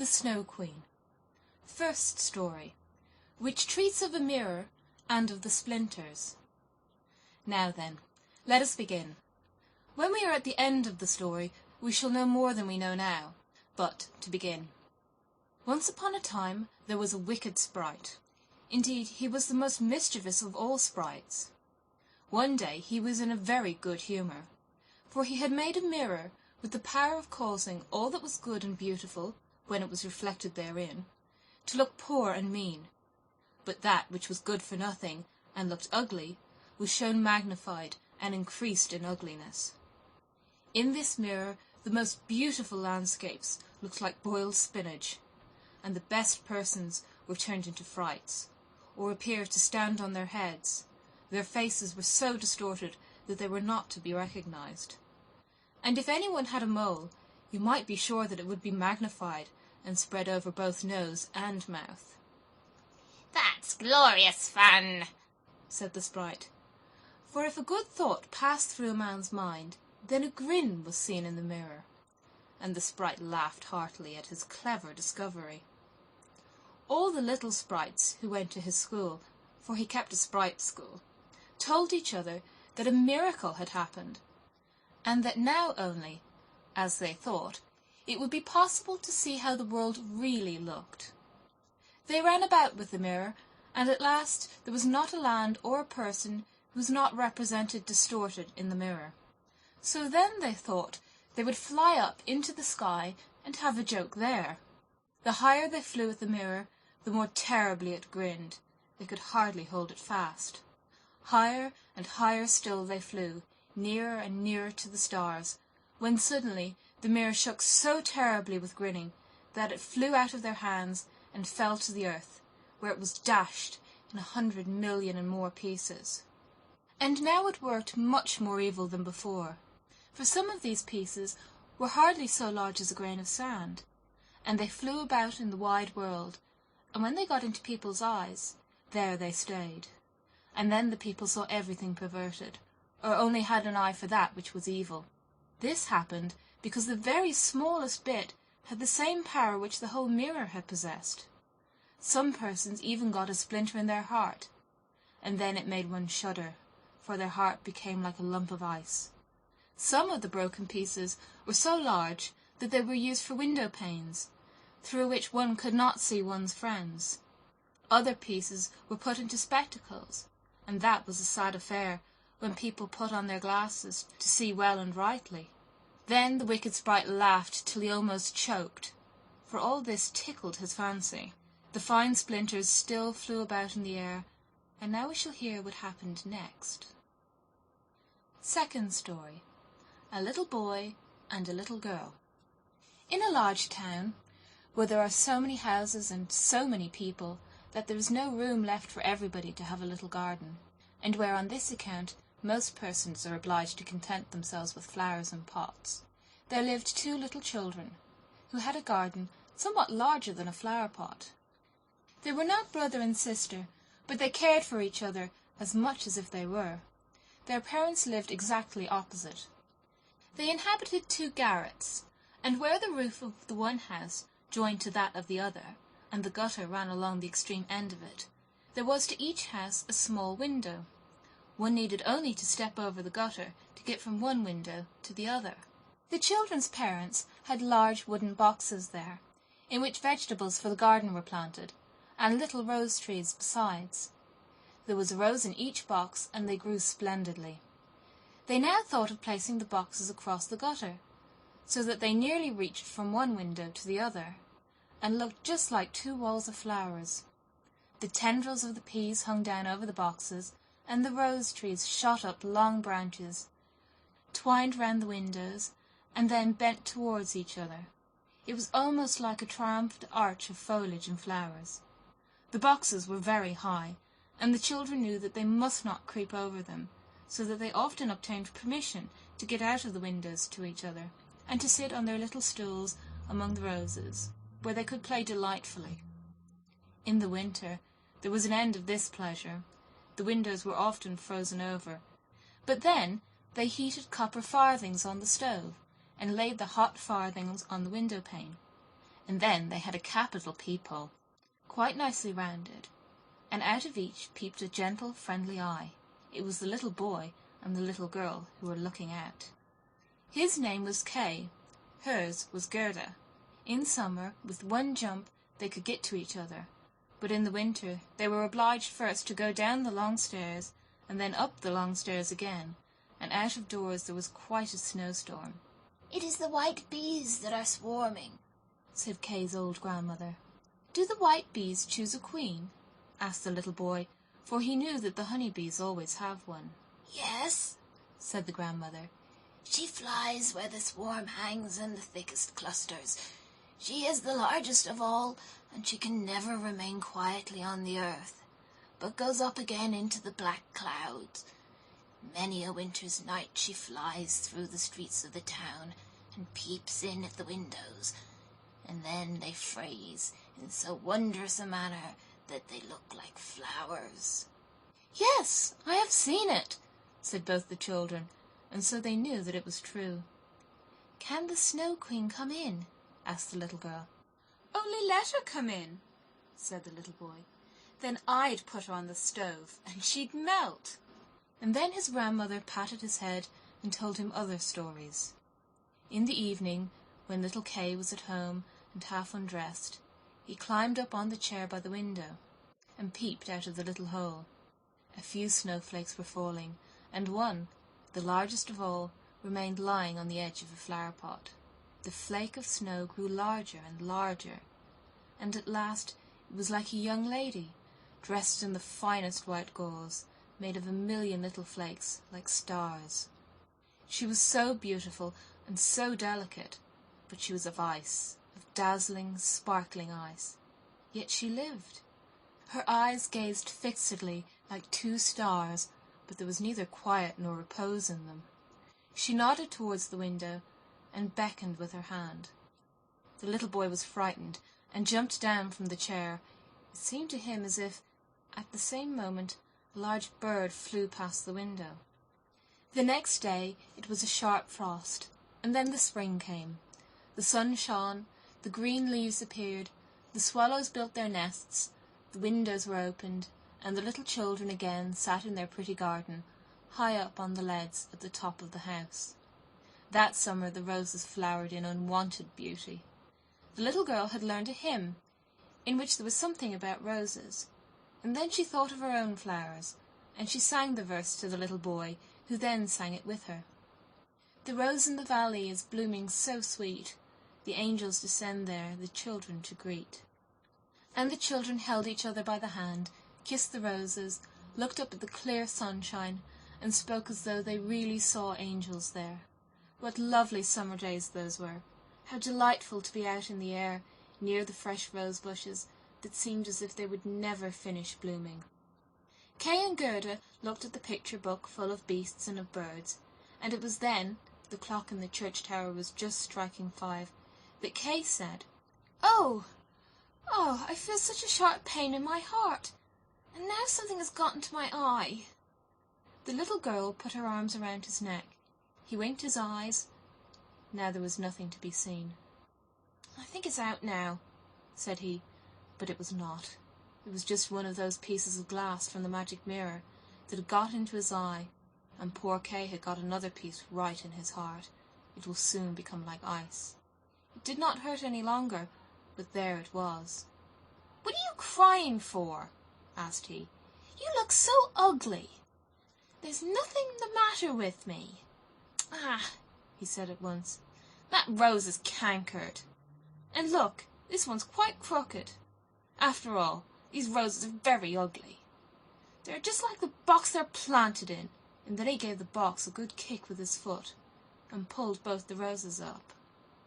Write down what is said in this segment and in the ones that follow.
The Snow Queen. First story, which treats of a mirror and of the splinters. Now then, let us begin. When we are at the end of the story, we shall know more than we know now. But, to begin. Once upon a time there was a wicked sprite. Indeed, he was the most mischievous of all sprites. One day he was in a very good humour, for he had made a mirror with the power of causing all that was good and beautiful, when it was reflected therein, to look poor and mean, but that which was good for nothing and looked ugly was shown magnified and increased in ugliness. In this mirror the most beautiful landscapes looked like boiled spinach, and the best persons were turned into frights, or appeared to stand on their heads. Their faces were so distorted that they were not to be recognized. And if anyone had a mole, you might be sure that it would be magnified and spread over both nose and mouth. "That's glorious fun," said the sprite. For if a good thought passed through a man's mind, then a grin was seen in the mirror, and the sprite laughed heartily at his clever discovery. All the little sprites who went to his school, for he kept a sprite school, told each other that a miracle had happened, and that now only, as they thought, it would be possible to see how the world really looked. They ran about with the mirror, and at last there was not a land or a person who was not represented distorted in the mirror. So then they thought they would fly up into the sky and have a joke there. The higher they flew with the mirror, the more terribly it grinned. They could hardly hold it fast. Higher and higher still they flew, nearer and nearer to the stars, when suddenly the mirror shook so terribly with grinning that it flew out of their hands and fell to the earth, where it was dashed in 100 million and more pieces. And now it worked much more evil than before, for some of these pieces were hardly so large as a grain of sand, and they flew about in the wide world, and when they got into people's eyes, there they stayed. And then the people saw everything perverted, or only had an eye for that which was evil. This happened because the very smallest bit had the same power which the whole mirror had possessed. Some persons even got a splinter in their heart, and then it made one shudder, for their heart became like a lump of ice. Some of the broken pieces were so large that they were used for window panes, through which one could not see one's friends. Other pieces were put into spectacles, and that was a sad affair when people put on their glasses to see well and rightly. Then the wicked sprite laughed till he almost choked, for all this tickled his fancy. The fine splinters still flew about in the air, and now we shall hear what happened next. Second story, A Little Boy and a Little Girl. In a large town, where there are so many houses and so many people that there is no room left for everybody to have a little garden, and where on this account most persons are obliged to content themselves with flowers in pots, there lived 2 little children, who had a garden somewhat larger than a flower-pot. They were not brother and sister, but they cared for each other as much as if they were. Their parents lived exactly opposite. They inhabited 2 garrets, and where the roof of the one house joined to that of the other, and the gutter ran along the extreme end of it, there was to each house a small window. One needed only to step over the gutter to get from one window to the other. The children's parents had large wooden boxes there, in which vegetables for the garden were planted, and little rose trees besides. There was a rose in each box, and they grew splendidly. They now thought of placing the boxes across the gutter, so that they nearly reached from one window to the other, and looked just like 2 walls of flowers. The tendrils of the peas hung down over the boxes, and the rose trees shot up long branches, twined round the windows, and then bent towards each other. It was almost like a triumphant arch of foliage and flowers. The boxes were very high, and the children knew that they must not creep over them, so that they often obtained permission to get out of the windows to each other, and to sit on their little stools among the roses, where they could play delightfully. In the winter there was an end of this pleasure. The windows were often frozen over, but then they heated copper farthings on the stove, and laid the hot farthings on the window-pane, and then they had a capital peephole, quite nicely rounded, and out of each peeped a gentle, friendly eye. It was the little boy and the little girl who were looking out. His name was Kay, hers was Gerda. In summer, with one jump, they could get to each other, but in the winter they were obliged first to go down the long stairs, and then up the long stairs again, and out of doors there was quite a snowstorm. "It is the white bees that are swarming," said Kay's old grandmother. "Do the white bees choose a queen?" asked the little boy, for he knew that the honey-bees always have one. "Yes," said the grandmother. "She flies where the swarm hangs in the thickest clusters. She is the largest of all, and she can never remain quietly on the earth, but goes up again into the black clouds. Many a winter's night she flies through the streets of the town and peeps in at the windows, and then they freeze in so wondrous a manner that they look like flowers." "Yes, I have seen it," said both the children, and so they knew that it was true. "Can the Snow Queen come in?" asked the little girl. "Only let her come in," said the little boy. "Then I'd put her on the stove, and she'd melt." And then his grandmother patted his head and told him other stories. In the evening, when little Kay was at home and half undressed, he climbed up on the chair by the window and peeped out of the little hole. A few snowflakes were falling, and one, the largest of all, remained lying on the edge of a flower-pot. The flake of snow grew larger and larger, and at last it was like a young lady, dressed in the finest white gauze, made of a million little flakes like stars. She was so beautiful and so delicate, but she was of ice, of dazzling, sparkling ice. Yet she lived. Her eyes gazed fixedly like two stars, but there was neither quiet nor repose in them. She nodded towards the window and beckoned with her hand. The little boy was frightened and jumped down from the chair. It seemed to him as if, at the same moment, a large bird flew past the window. The next day it was a sharp frost, and then the spring came. The sun shone, the green leaves appeared, the swallows built their nests, the windows were opened, and the little children again sat in their pretty garden, high up on the leads at the top of the house. That summer the roses flowered in unwonted beauty. The little girl had learned a hymn, in which there was something about roses, and then she thought of her own flowers, and she sang the verse to the little boy, who then sang it with her. "The rose in the valley is blooming so sweet, the angels descend there the children to greet." And the children held each other by the hand, kissed the roses, looked up at the clear sunshine, and spoke as though they really saw angels there. What lovely summer days those were! How delightful to be out in the air, near the fresh rose bushes, that seemed as if they would never finish blooming. Kay and Gerda looked at the picture book full of beasts and of birds, and it was then, the clock in the church tower was just striking 5, that Kay said, Oh, I feel such a sharp pain in my heart, and now something has got into my eye." The little girl put her arms around his neck. He winked his eyes. Now there was nothing to be seen. "I think it's out now," said he, but it was not. It was just one of those pieces of glass from the magic mirror that had got into his eye, and poor Kay had got another piece right in his heart. It will soon become like ice. It did not hurt any longer, but there it was. "What are you crying for?" asked he. "You look so ugly." "There's nothing the matter with me." "Ah," he said at once, "that rose is cankered. And look, this one's quite crooked. After all, these roses are very ugly. They're just like the box they're planted in." And then he gave the box a good kick with his foot, and pulled both the roses up.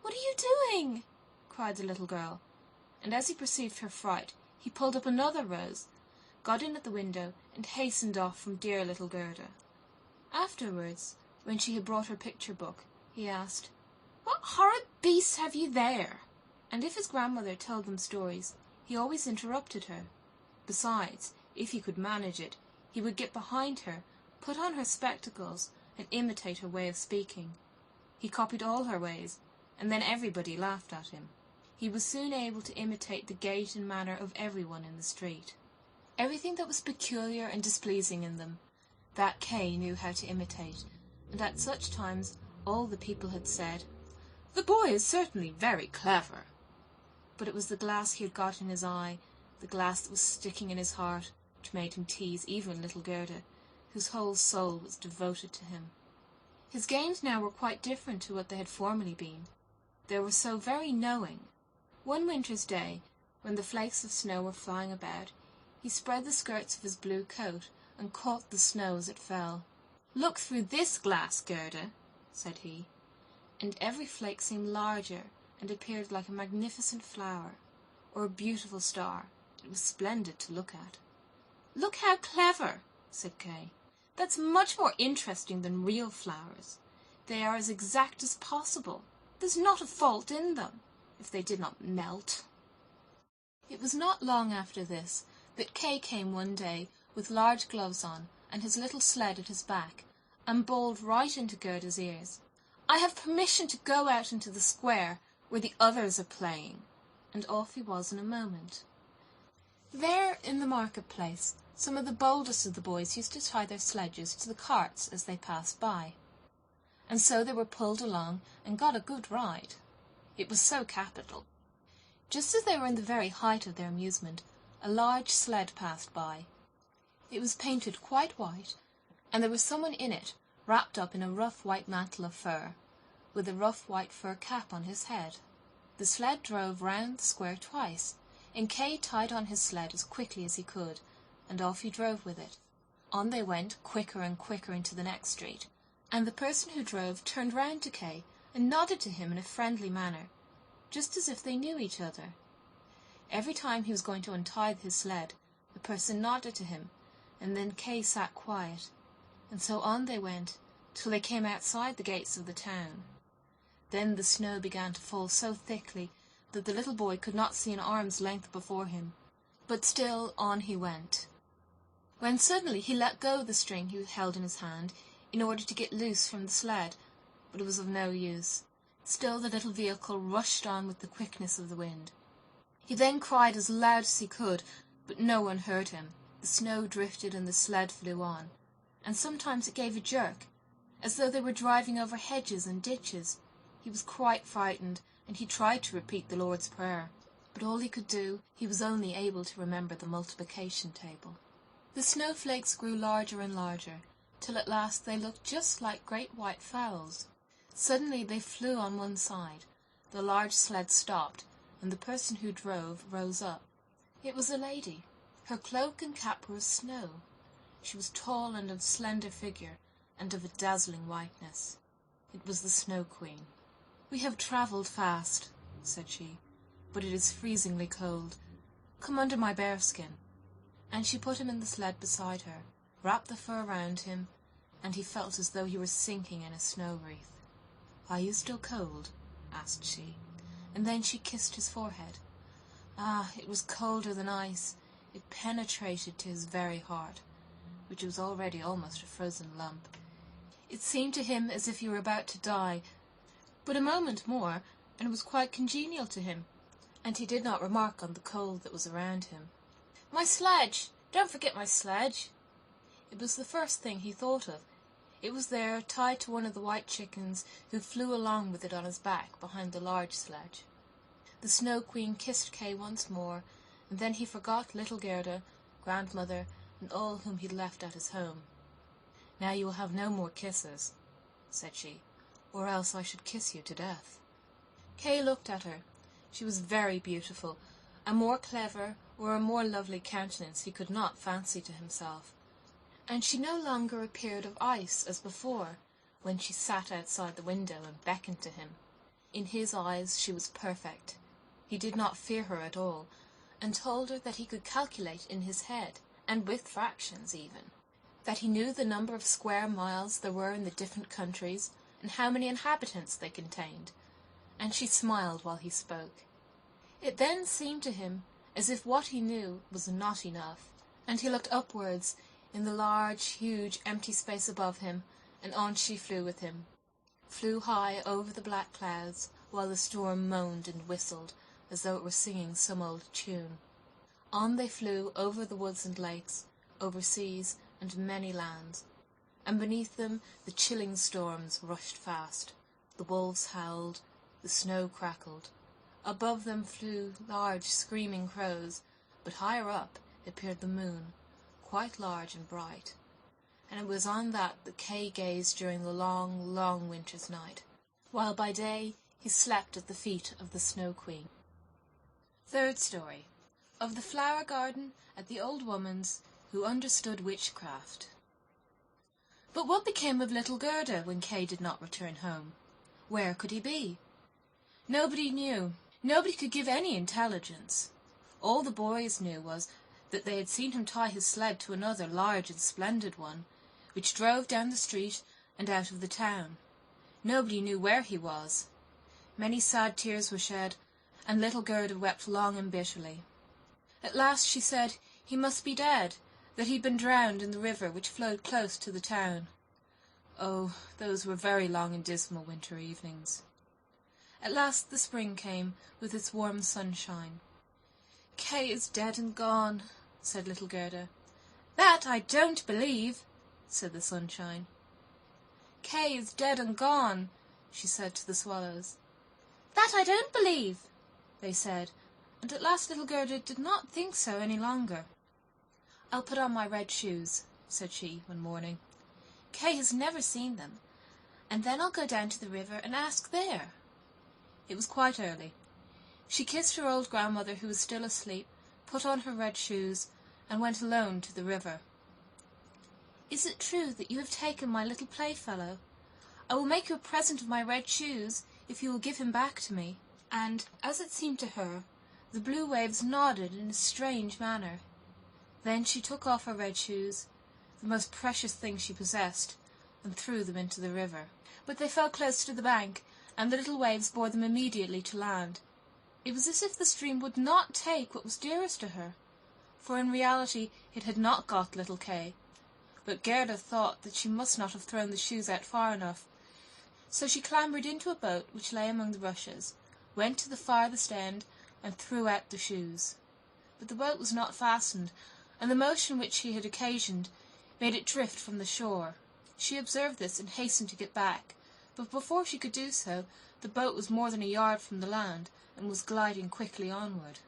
"What are you doing?" cried the little girl, and as he perceived her fright, he pulled up another rose, got in at the window, and hastened off from dear little Gerda. Afterwards, when she had brought her picture book, he asked, "What horrid beast have you there?" And if his grandmother told them stories, he always interrupted her. Besides, if he could manage it, he would get behind her, put on her spectacles, and imitate her way of speaking. He copied all her ways, and then everybody laughed at him. he was soon able to imitate the gait and manner of everyone in the street. Everything that was peculiar and displeasing in them, that Kay knew how to imitate, and at such times all the people had said, "The boy is certainly very clever." But it was the glass he had got in his eye, the glass that was sticking in his heart, which made him tease even little Gerda, whose whole soul was devoted to him. His games now were quite different to what they had formerly been. They were so very knowing. One winter's day, when the flakes of snow were flying about, he spread the skirts of his blue coat and caught the snow as it fell. "Look through this glass, Gerda," said he, and every flake seemed larger and appeared like a magnificent flower, or a beautiful star. It was splendid to look at. "Look how clever," said Kay. "That's much more interesting than real flowers. They are as exact as possible. There's not a fault in them, if they did not melt." It was not long after this that Kay came one day with large gloves on and his little sled at his back, and bawled right into Gerda's ears, "I have permission to go out into the square where the others are playing," and off he was in a moment. There, in the market-place, some of the boldest of the boys used to tie their sledges to the carts as they passed by, and so they were pulled along and got a good ride. It was so capital. Just as they were in the very height of their amusement, a large sled passed by. It was painted quite white, and there was someone in it, wrapped up in a rough white mantle of fur, with a rough white fur cap on his head. The sled drove round the square twice, and Kay tied on his sled as quickly as he could, and off he drove with it. On they went, quicker and quicker, into the next street, and the person who drove turned round to Kay and nodded to him in a friendly manner, just as if they knew each other. Every time he was going to untie his sled, the person nodded to him, and then Kay sat quiet, and so on they went, till they came outside the gates of the town. Then the snow began to fall so thickly that the little boy could not see an arm's length before him, but still on he went, when suddenly he let go the string he held in his hand in order to get loose from the sled, but it was of no use. Still the little vehicle rushed on with the quickness of the wind. He then cried as loud as he could, but no one heard him. The snow drifted and the sled flew on, and sometimes it gave a jerk, as though they were driving over hedges and ditches. He was quite frightened, and he tried to repeat the Lord's Prayer, but all he could do, he was only able to remember the multiplication table. The snowflakes grew larger and larger, till at last they looked just like great white fowls. Suddenly they flew on one side. The large sled stopped, and the person who drove rose up. It was a lady. Her cloak and cap were of snow. She was tall and of slender figure, and of a dazzling whiteness. It was the Snow Queen. "We have travelled fast," said she, "but it is freezingly cold. Come under my bearskin." And she put him in the sled beside her, wrapped the fur round him, and he felt as though he were sinking in a snow wreath. "Are you still cold?" asked she, and then she kissed his forehead. Ah, it was colder than ice. It penetrated to his very heart, which was already almost a frozen lump. It seemed to him as if he were about to die, but a moment more, and it was quite congenial to him, and he did not remark on the cold that was around him. "My sledge! Don't forget my sledge!" It was the first thing he thought of. It was there, tied to one of the white chickens, who flew along with it on his back behind the large sledge. The Snow Queen kissed Kay once more, and then he forgot little Gerda, grandmother, and all whom he had left at his home. "Now you will have no more kisses," said she, "or else I should kiss you to death." Kay looked at her. She was very beautiful. A more clever or a more lovely countenance he could not fancy to himself. And she no longer appeared of ice as before, when she sat outside the window and beckoned to him. In his eyes she was perfect. He did not fear her at all, and told her that he could calculate in his head, and with fractions even, that he knew the number of square miles there were in the different countries, and how many inhabitants they contained, and she smiled while he spoke. It then seemed to him as if what he knew was not enough, and he looked upwards in the large, huge, empty space above him, and on she flew with him, flew high over the black clouds, while the storm moaned and whistled, as though it were singing some old tune. On they flew over the woods and lakes, over seas and many lands, and beneath them the chilling storms rushed fast. The wolves howled, the snow crackled. Above them flew large screaming crows, but higher up appeared the moon, quite large and bright, and it was on that Kay gazed during the long, long winter's night, while by day he slept at the feet of the Snow Queen. Third story, of the flower garden at the old woman's who understood witchcraft. But what became of little Gerda when Kay did not return home? Where could he be? Nobody knew. Nobody could give any intelligence. All the boys knew was that they had seen him tie his sled to another large and splendid one, which drove down the street and out of the town. Nobody knew where he was. Many sad tears were shed, and little Gerda wept long and bitterly. At last she said he must be dead, that he'd been drowned in the river which flowed close to the town. Oh, those were very long and dismal winter evenings. At last the spring came, with its warm sunshine. "Kay is dead and gone," said little Gerda. "That I don't believe," said the sunshine. "Kay is dead and gone," she said to the swallows. "That I don't believe," they said, and at last little Gerda did not think so any longer. "I'll put on my red shoes," said she one morning. "Kay has never seen them, and then I'll go down to the river and ask there." It was quite early. She kissed her old grandmother, who was still asleep, put on her red shoes, and went alone to the river. "Is it true that you have taken my little playfellow? I will make you a present of my red shoes, if you will give him back to me." And, as it seemed to her, the blue waves nodded in a strange manner. Then she took off her red shoes, the most precious thing she possessed, and threw them into the river. But they fell close to the bank, and the little waves bore them immediately to land. It was as if the stream would not take what was dearest to her, for in reality it had not got little Kay. But Gerda thought that she must not have thrown the shoes out far enough, so she clambered into a boat which lay among the rushes, went to the farthest end, and threw out the shoes. But the boat was not fastened, and the motion which she had occasioned made it drift from the shore. She observed this and hastened to get back, but before she could do so, the boat was more than a yard from the land, and was gliding quickly onward.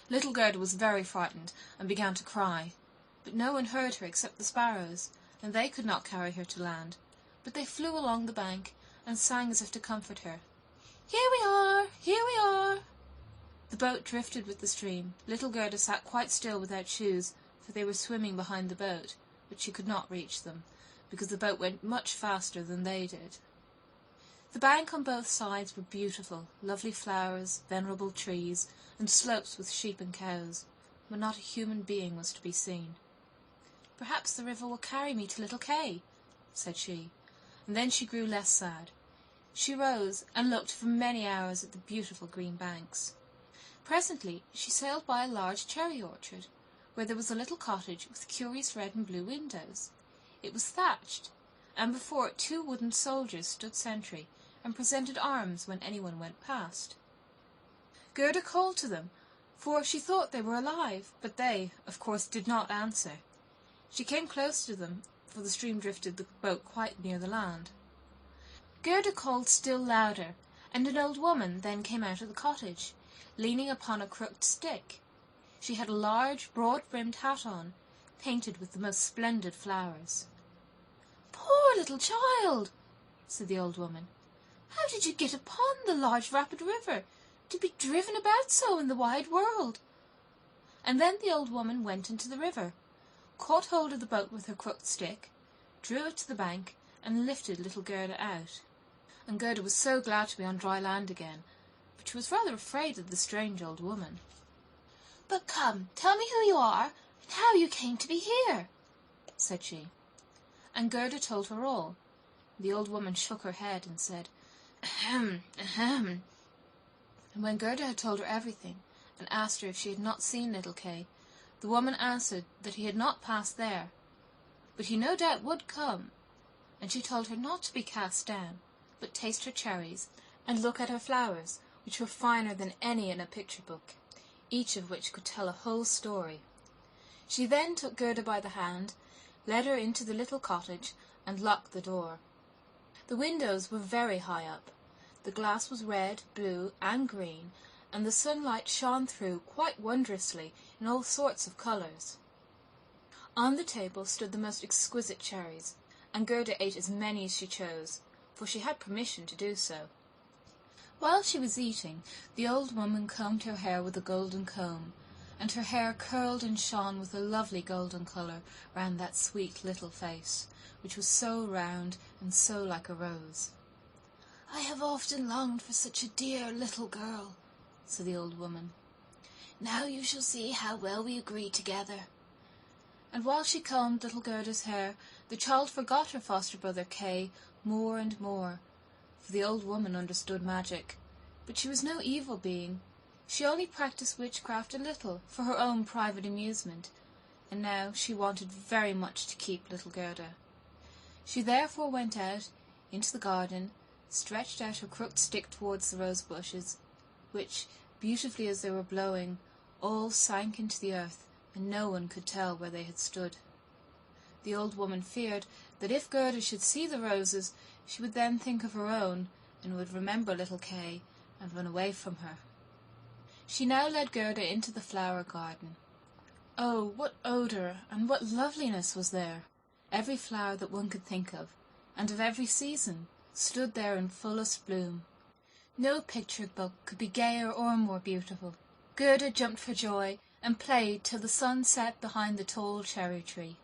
Little Gerda was very frightened, and began to cry, but no one heard her except the sparrows, and they could not carry her to land, but they flew along the bank, and sang as if to comfort her. "Here we are! Here we are!" The boat drifted with the stream. Little Gerda sat quite still without shoes, for they were swimming behind the boat, but she could not reach them, because the boat went much faster than they did. The bank on both sides were beautiful, lovely flowers, venerable trees, and slopes with sheep and cows, but not a human being was to be seen. "Perhaps the river will carry me to little Kay," said she, and then she grew less sad. She rose and looked for many hours at the beautiful green banks. Presently she sailed by a large cherry orchard, where there was a little cottage with curious red and blue windows. It was thatched, and before it 2 wooden soldiers stood sentry, and presented arms when anyone went past. Gerda called to them, for she thought they were alive, but they, of course, did not answer. She came close to them, for the stream drifted the boat quite near the land. Gerda called still louder, and an old woman then came out of the cottage, leaning upon a crooked stick. She had a large, broad-brimmed hat on, painted with the most splendid flowers. "Poor little child," said the old woman. "How did you get upon the large rapid river, to be driven about so in the wide world?" And then the old woman went into the river, caught hold of the boat with her crooked stick, drew it to the bank, and lifted little Gerda out. And Gerda was so glad to be on dry land again, but she was rather afraid of the strange old woman. "But come, tell me who you are, and how you came to be here," said she. And Gerda told her all. The old woman shook her head and said, "Ahem, ahem." And when Gerda had told her everything, and asked her if she had not seen little Kay, the woman answered that he had not passed there, but he no doubt would come, and she told her not to be cast down, but taste her cherries, and look at her flowers, which were finer than any in a picture book, each of which could tell a whole story. She then took Gerda by the hand, led her into the little cottage, and locked the door. The windows were very high up. The glass was red, blue, and green, and the sunlight shone through quite wondrously in all sorts of colours. On the table stood the most exquisite cherries, and Gerda ate as many as she chose, for she had permission to do so. While she was eating, the old woman combed her hair with a golden comb, and her hair curled and shone with a lovely golden colour round that sweet little face, which was so round and so like a rose. "I have often longed for such a dear little girl," said the old woman. "Now you shall see how well we agree together." And while she combed little Gerda's hair, the child forgot her foster brother Kay more and more, for the old woman understood magic. But she was no evil being. She only practised witchcraft a little for her own private amusement, and now she wanted very much to keep little Gerda. She therefore went out into the garden, stretched out her crooked stick towards the rose bushes, which, beautifully as they were blowing, all sank into the earth, and no one could tell where they had stood. The old woman feared that if Gerda should see the roses, she would then think of her own, and would remember little Kay, and run away from her. She now led Gerda into the flower garden. Oh, what odour and what loveliness was there! Every flower that one could think of, and of every season, stood there in fullest bloom. No picture book could be gayer or more beautiful. Gerda jumped for joy, and played till the sun set behind the tall cherry tree.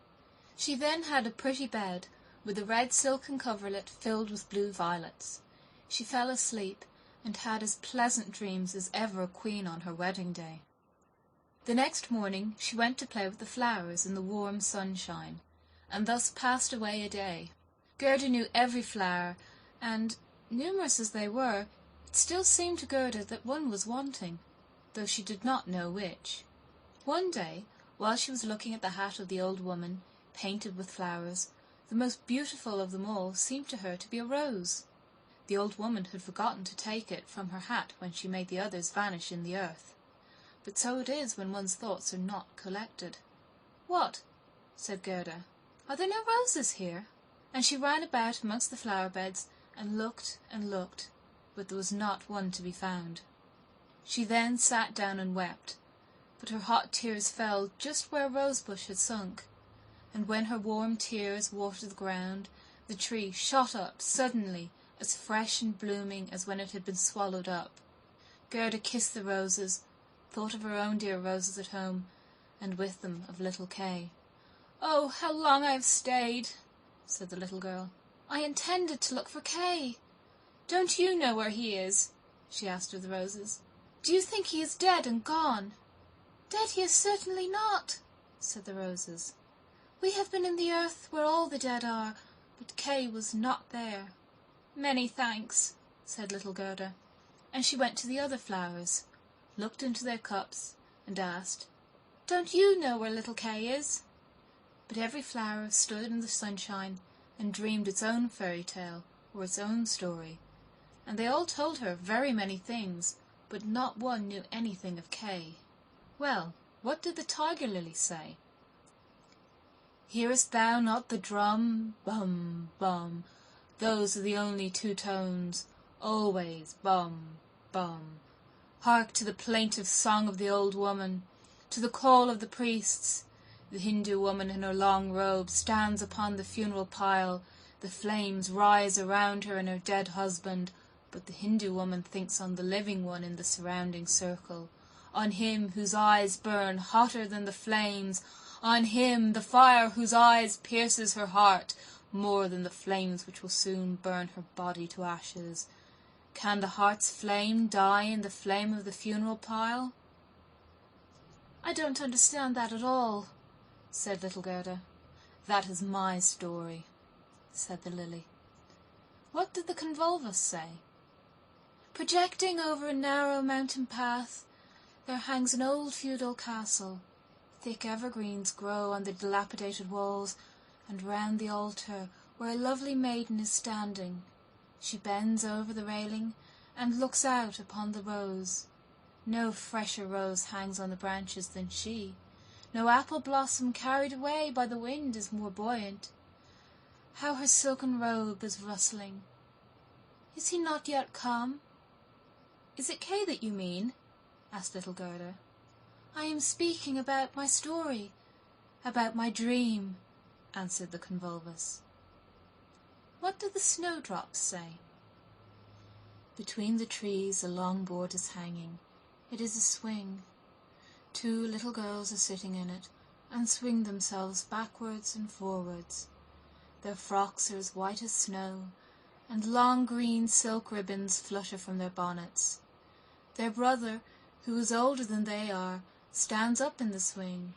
She then had a pretty bed, with a red silken coverlet filled with blue violets. She fell asleep, and had as pleasant dreams as ever a queen on her wedding day. The next morning she went to play with the flowers in the warm sunshine, and thus passed away a day. Gerda knew every flower, and, numerous as they were, it still seemed to Gerda that one was wanting, though she did not know which. One day, while she was looking at the hat of the old woman, painted with flowers, the most beautiful of them all seemed to her to be a rose. The old woman had forgotten to take it from her hat when she made the others vanish in the earth. But so it is when one's thoughts are not collected. "What?" said Gerda. "Are there no roses here?" And she ran about amongst the flower beds, and looked, but there was not one to be found. She then sat down and wept, but her hot tears fell just where a rosebush had sunk, and when her warm tears watered the ground, the tree shot up suddenly, as fresh and blooming as when it had been swallowed up. Gerda kissed the roses, thought of her own dear roses at home, and with them of little Kay. "Oh, how long I have stayed!" said the little girl. "I intended to look for Kay. Don't you know where he is?" she asked of the roses. "Do you think he is dead and gone?" "Dead he is certainly not," said the roses. "We have been in the earth where all the dead are, but Kay was not there." "Many thanks," said little Gerda, and she went to the other flowers, looked into their cups, and asked, "Don't you know where little Kay is?" But every flower stood in the sunshine and dreamed its own fairy tale or its own story, and they all told her very many things, but not one knew anything of Kay. Well, what did the tiger lily say? "Hearest thou not the drum? Bum, bum. Those are the only two tones, always bum, bum. Hark to the plaintive song of the old woman, to the call of the priests. The Hindu woman in her long robe stands upon the funeral pile. The flames rise around her and her dead husband, but the Hindu woman thinks on the living one in the surrounding circle, on him whose eyes burn hotter than the flames, on him, the fire whose eyes pierces her heart more than the flames which will soon burn her body to ashes. Can the heart's flame die in the flame of the funeral pile?" "I don't understand that at all," said little Gerda. "That is my story," said the lily. "What did the convolvulus say?" "Projecting over a narrow mountain path, there hangs an old feudal castle. Thick evergreens grow on the dilapidated walls, and round the altar, where a lovely maiden is standing. She bends over the railing, and looks out upon the rose. No fresher rose hangs on the branches than she. No apple blossom carried away by the wind is more buoyant. How her silken robe is rustling! Is he not yet come? Is it Kay that you mean? Asked little Gerda. I am speaking about my story, about my dream, answered the convolvulus. What do the snowdrops say? Between the trees a long board is hanging. It is a swing. 2 little girls are sitting in it, and swing themselves backwards and forwards. Their frocks are as white as snow, and long green silk ribbons flutter from their bonnets. Their brother, who is older than they are, stands up in the swing.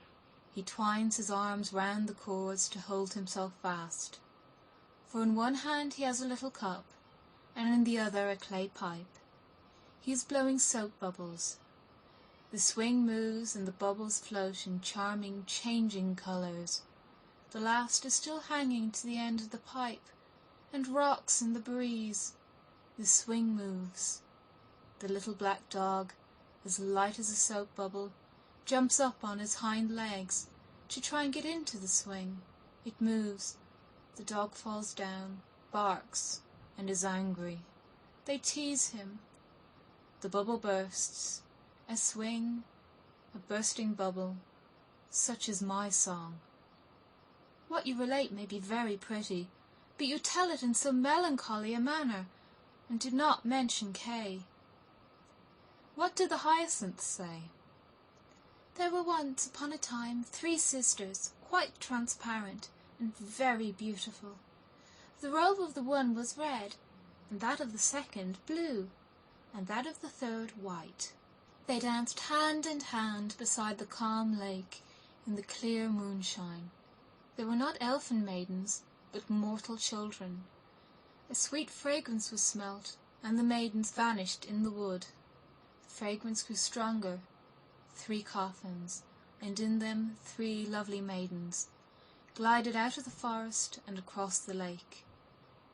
He twines his arms round the cords to hold himself fast. For in one hand he has a little cup, and in the other a clay pipe. He is blowing soap bubbles. The swing moves, and the bubbles float in charming, changing colours. The last is still hanging to the end of the pipe, and rocks in the breeze. The swing moves. The little black dog, as light as a soap bubble, jumps up on his hind legs to try and get into the swing. It moves. The dog falls down, barks, and is angry. They tease him. The bubble bursts. A swing, a bursting bubble. Such is my song. What you relate may be very pretty, but you tell it in so melancholy a manner, and do not mention Kay. What do the hyacinths say? There were once upon a time 3 sisters, quite transparent and very beautiful. The robe of the one was red, and that of the second blue, and that of the third white. They danced hand in hand beside the calm lake in the clear moonshine. They were not elfin maidens, but mortal children. A sweet fragrance was smelt, and the maidens vanished in the wood. The fragrance grew stronger. 3 coffins, and in them 3 lovely maidens, glided out of the forest and across the lake.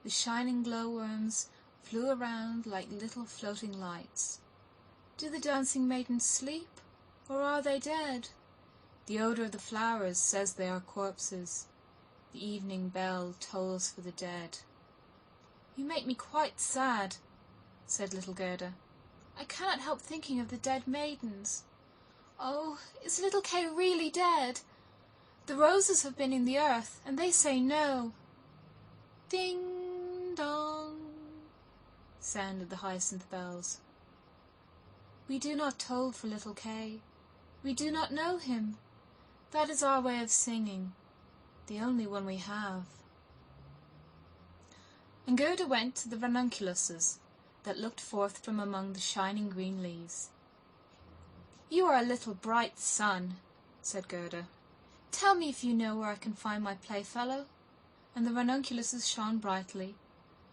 The shining glowworms flew around like little floating lights. Do the dancing maidens sleep, or are they dead? The odour of the flowers says they are corpses. The evening bell tolls for the dead. You make me quite sad, said little Gerda. I cannot help thinking of the dead maidens. Oh, is little Kay really dead? The roses have been in the earth, and they say no. Ding dong, sounded the hyacinth bells. We do not toll for little Kay. We do not know him. That is our way of singing, the only one we have. And Gerda went to the ranunculuses that looked forth from among the shining green leaves. You are a little bright sun, said Gerda. Tell me if you know where I can find my playfellow. And the ranunculuses shone brightly,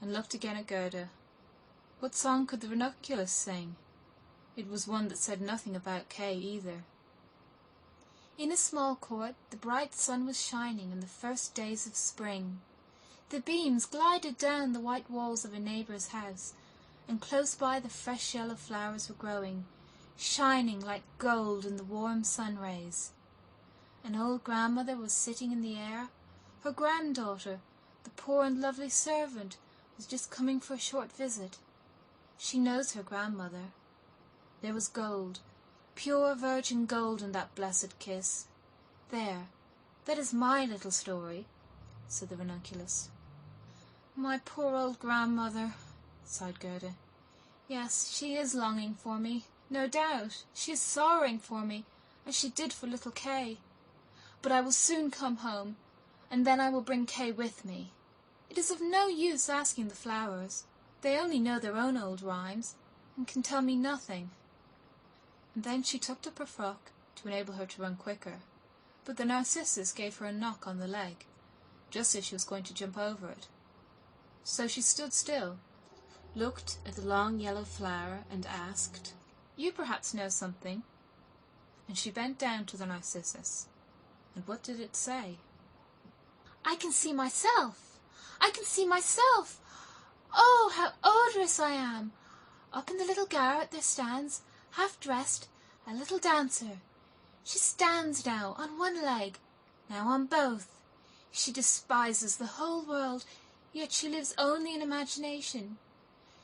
and looked again at Gerda. What song could the ranunculus sing? It was one that said nothing about Kay either. In a small court the bright sun was shining in the first days of spring. The beams glided down the white walls of a neighbour's house, and close by the fresh yellow flowers were growing, shining like gold in the warm sun rays. An old grandmother was sitting in the air. Her granddaughter, the poor and lovely servant, was just coming for a short visit. She knows her grandmother. There was gold, pure virgin gold in that blessed kiss. There, that is my little story, said the ranunculus. My poor old grandmother, sighed Gerda. Yes, she is longing for me, no doubt. She is sorrowing for me, as she did for little Kay. But I will soon come home, and then I will bring Kay with me. It is of no use asking the flowers. They only know their own old rhymes, and can tell me nothing. And then she tucked up her frock to enable her to run quicker, but the narcissus gave her a knock on the leg, just as she was going to jump over it. So she stood still, looked at the long yellow flower, and asked, You perhaps know something? And she bent down to the narcissus. And what did it say? I can see myself! I can see myself! Oh, how odorous I am! Up in the little garret there stands, half-dressed, a little dancer. She stands now on one leg, now on both. She despises the whole world, yet she lives only in imagination.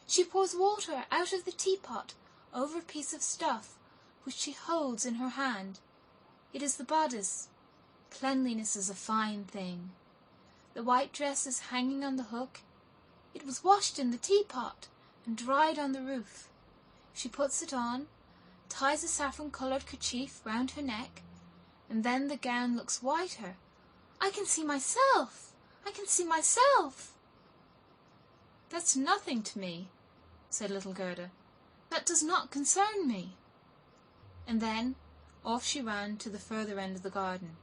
She pours water out of the teapot over a piece of stuff, which she holds in her hand. It is the bodice. Cleanliness is a fine thing. The white dress is hanging on the hook. It was washed in the teapot and dried on the roof. She puts it on, ties a saffron-coloured kerchief round her neck, and then the gown looks whiter. I can see myself! I can see myself! That's nothing to me, said little Gerda. That does not concern me. And then off she ran to the further end of the garden.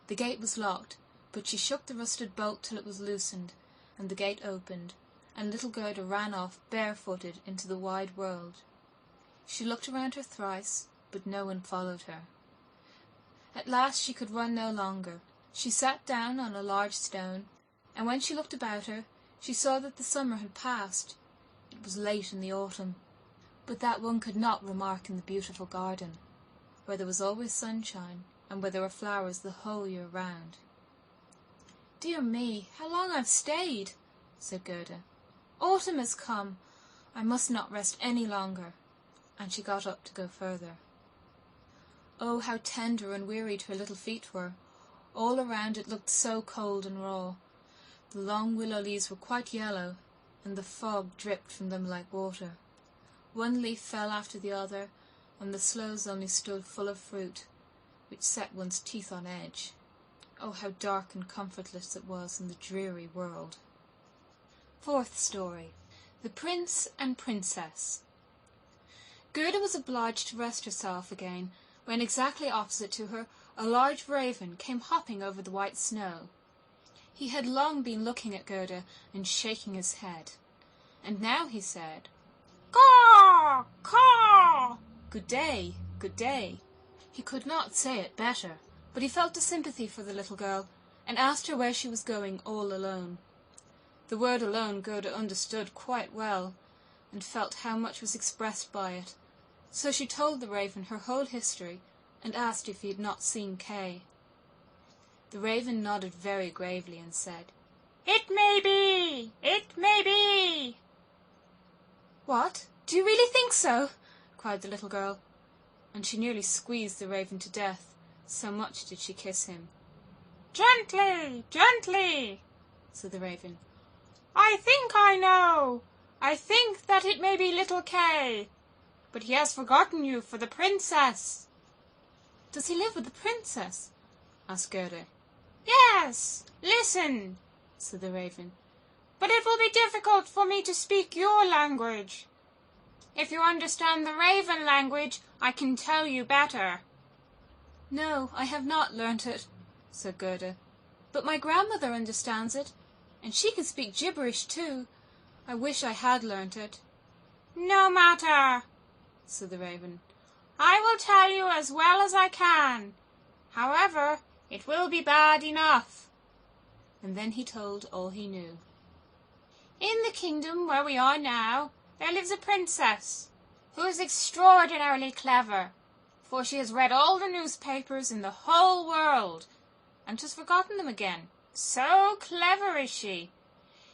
The gate was locked, but she shook the rusted bolt till it was loosened, and the gate opened, and little Gerda ran off barefooted into the wide world. She looked around her thrice, but no one followed her. At last she could run no longer. She sat down on a large stone, and when she looked about her, she saw that the summer had passed. It was late in the autumn, but that one could not remark in the beautiful garden, where there was always sunshine, and where there were flowers the whole year round. "Dear me, how long I've stayed," said Gerda. "Autumn has come. I must not rest any longer." And she got up to go further. Oh, how tender and wearied her little feet were! All around it looked so cold and raw. The long willow leaves were quite yellow, and the fog dripped from them like water. One leaf fell after the other, and the sloes only stood full of fruit, which set one's teeth on edge. Oh, how dark and comfortless it was in the dreary world. Fourth story. The Prince and Princess. Gerda was obliged to rest herself again, when exactly opposite to her a large raven came hopping over the white snow. He had long been looking at Gerda and shaking his head, and now he said, "Caw! Caw! Good day, good day." He could not say it better, but he felt a sympathy for the little girl, and asked her where she was going all alone. The word alone Gerda understood quite well, and felt how much was expressed by it, so she told the raven her whole history, and asked if he had not seen Kay. The raven nodded very gravely and said, "It may be! It may be!" "What? Do you really think so?" cried the little girl, and she nearly squeezed the raven to death, so much did she kiss him. "Gently, gently," said the raven. "I think I know. I think that it may be little Kay, but he has forgotten you for the princess." "Does he live with the princess?" asked Gerda. "Yes, listen," said the raven, "but it will be difficult for me to speak your language. If you understand the raven language, I can tell you better." "No, I have not learnt it," said Gerda, "but my grandmother understands it, and she can speak gibberish too. I wish I had learnt it." "No matter," said the raven. "I will tell you as well as I can. However, it will be bad enough." And then he told all he knew. "In the kingdom where we are now, there lives a princess, who is extraordinarily clever, for she has read all the newspapers in the whole world, and has forgotten them again. So clever is she.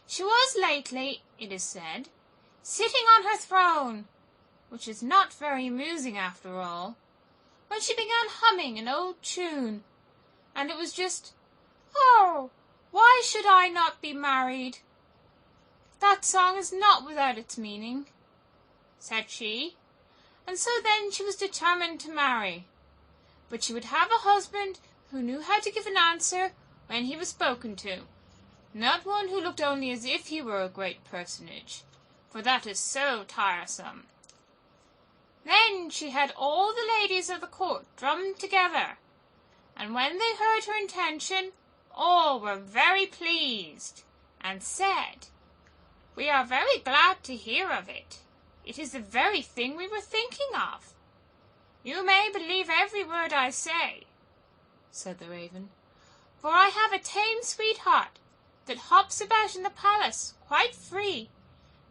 She was lately, it is said, sitting on her throne, which is not very amusing after all, when she began humming an old tune, and it was just, 'Oh, why should I not be married?' That song is not without its meaning," said she, and so then she was determined to marry, but she would have a husband who knew how to give an answer when he was spoken to, not one who looked only as if he were a great personage, for that is so tiresome. Then she had all the ladies of the court drummed together, and when they heard her intention, all were very pleased, and said, 'We are very glad to hear of it. It is the very thing we were thinking of.' You may believe every word I say," said the raven, "for I have a tame sweetheart that hops about in the palace quite free,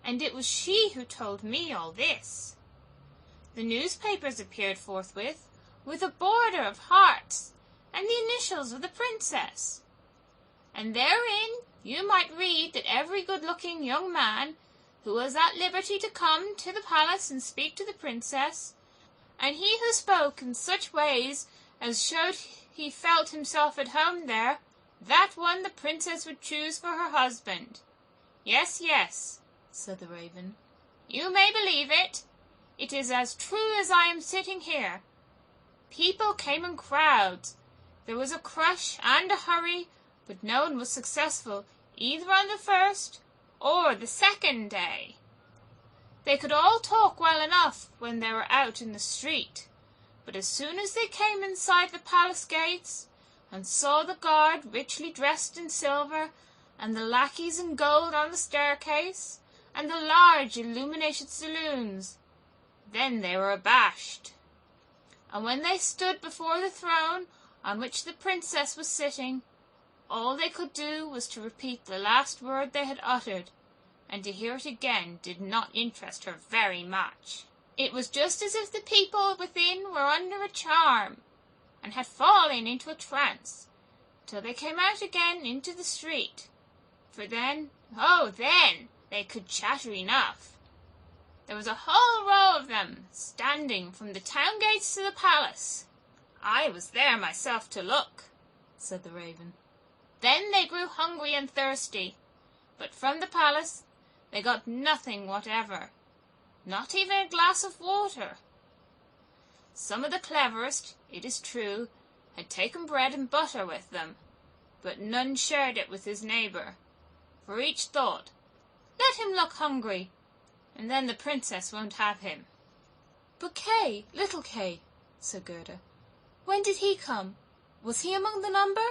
and it was she who told me all this. The newspapers appeared forthwith, with a border of hearts, and the initials of the princess. And therein you might read that every good-looking young man who was at liberty to come to the palace and speak to the princess, and he who spoke in such ways as showed he felt himself at home there, that one the princess would choose for her husband. Yes, yes, said the raven. You may believe it. It is as true as I am sitting here. People came in crowds. There was a crush and a hurry, but no one was successful either on the first or the second day. They could all talk well enough when they were out in the street, but as soon as they came inside the palace gates and saw the guard richly dressed in silver, and the lackeys in gold on the staircase, and the large illuminated saloons, then they were abashed. And when they stood before the throne on which the princess was sitting, all they could do was to repeat the last word they had uttered, and to hear it again did not interest her very much. It was just as if the people within were under a charm, and had fallen into a trance, till they came out again into the street. For then, oh then, they could chatter enough. There was a whole row of them, standing from the town gates to the palace. I was there myself to look, said the raven. Then they grew hungry and thirsty, but from the palace they got nothing whatever, not even a glass of water. Some of the cleverest, it is true, had taken bread and butter with them, but none shared it with his neighbour, for each thought, let him look hungry, and then the princess won't have him. But Kay, little Kay, said Gerda, when did he come? Was he among the number?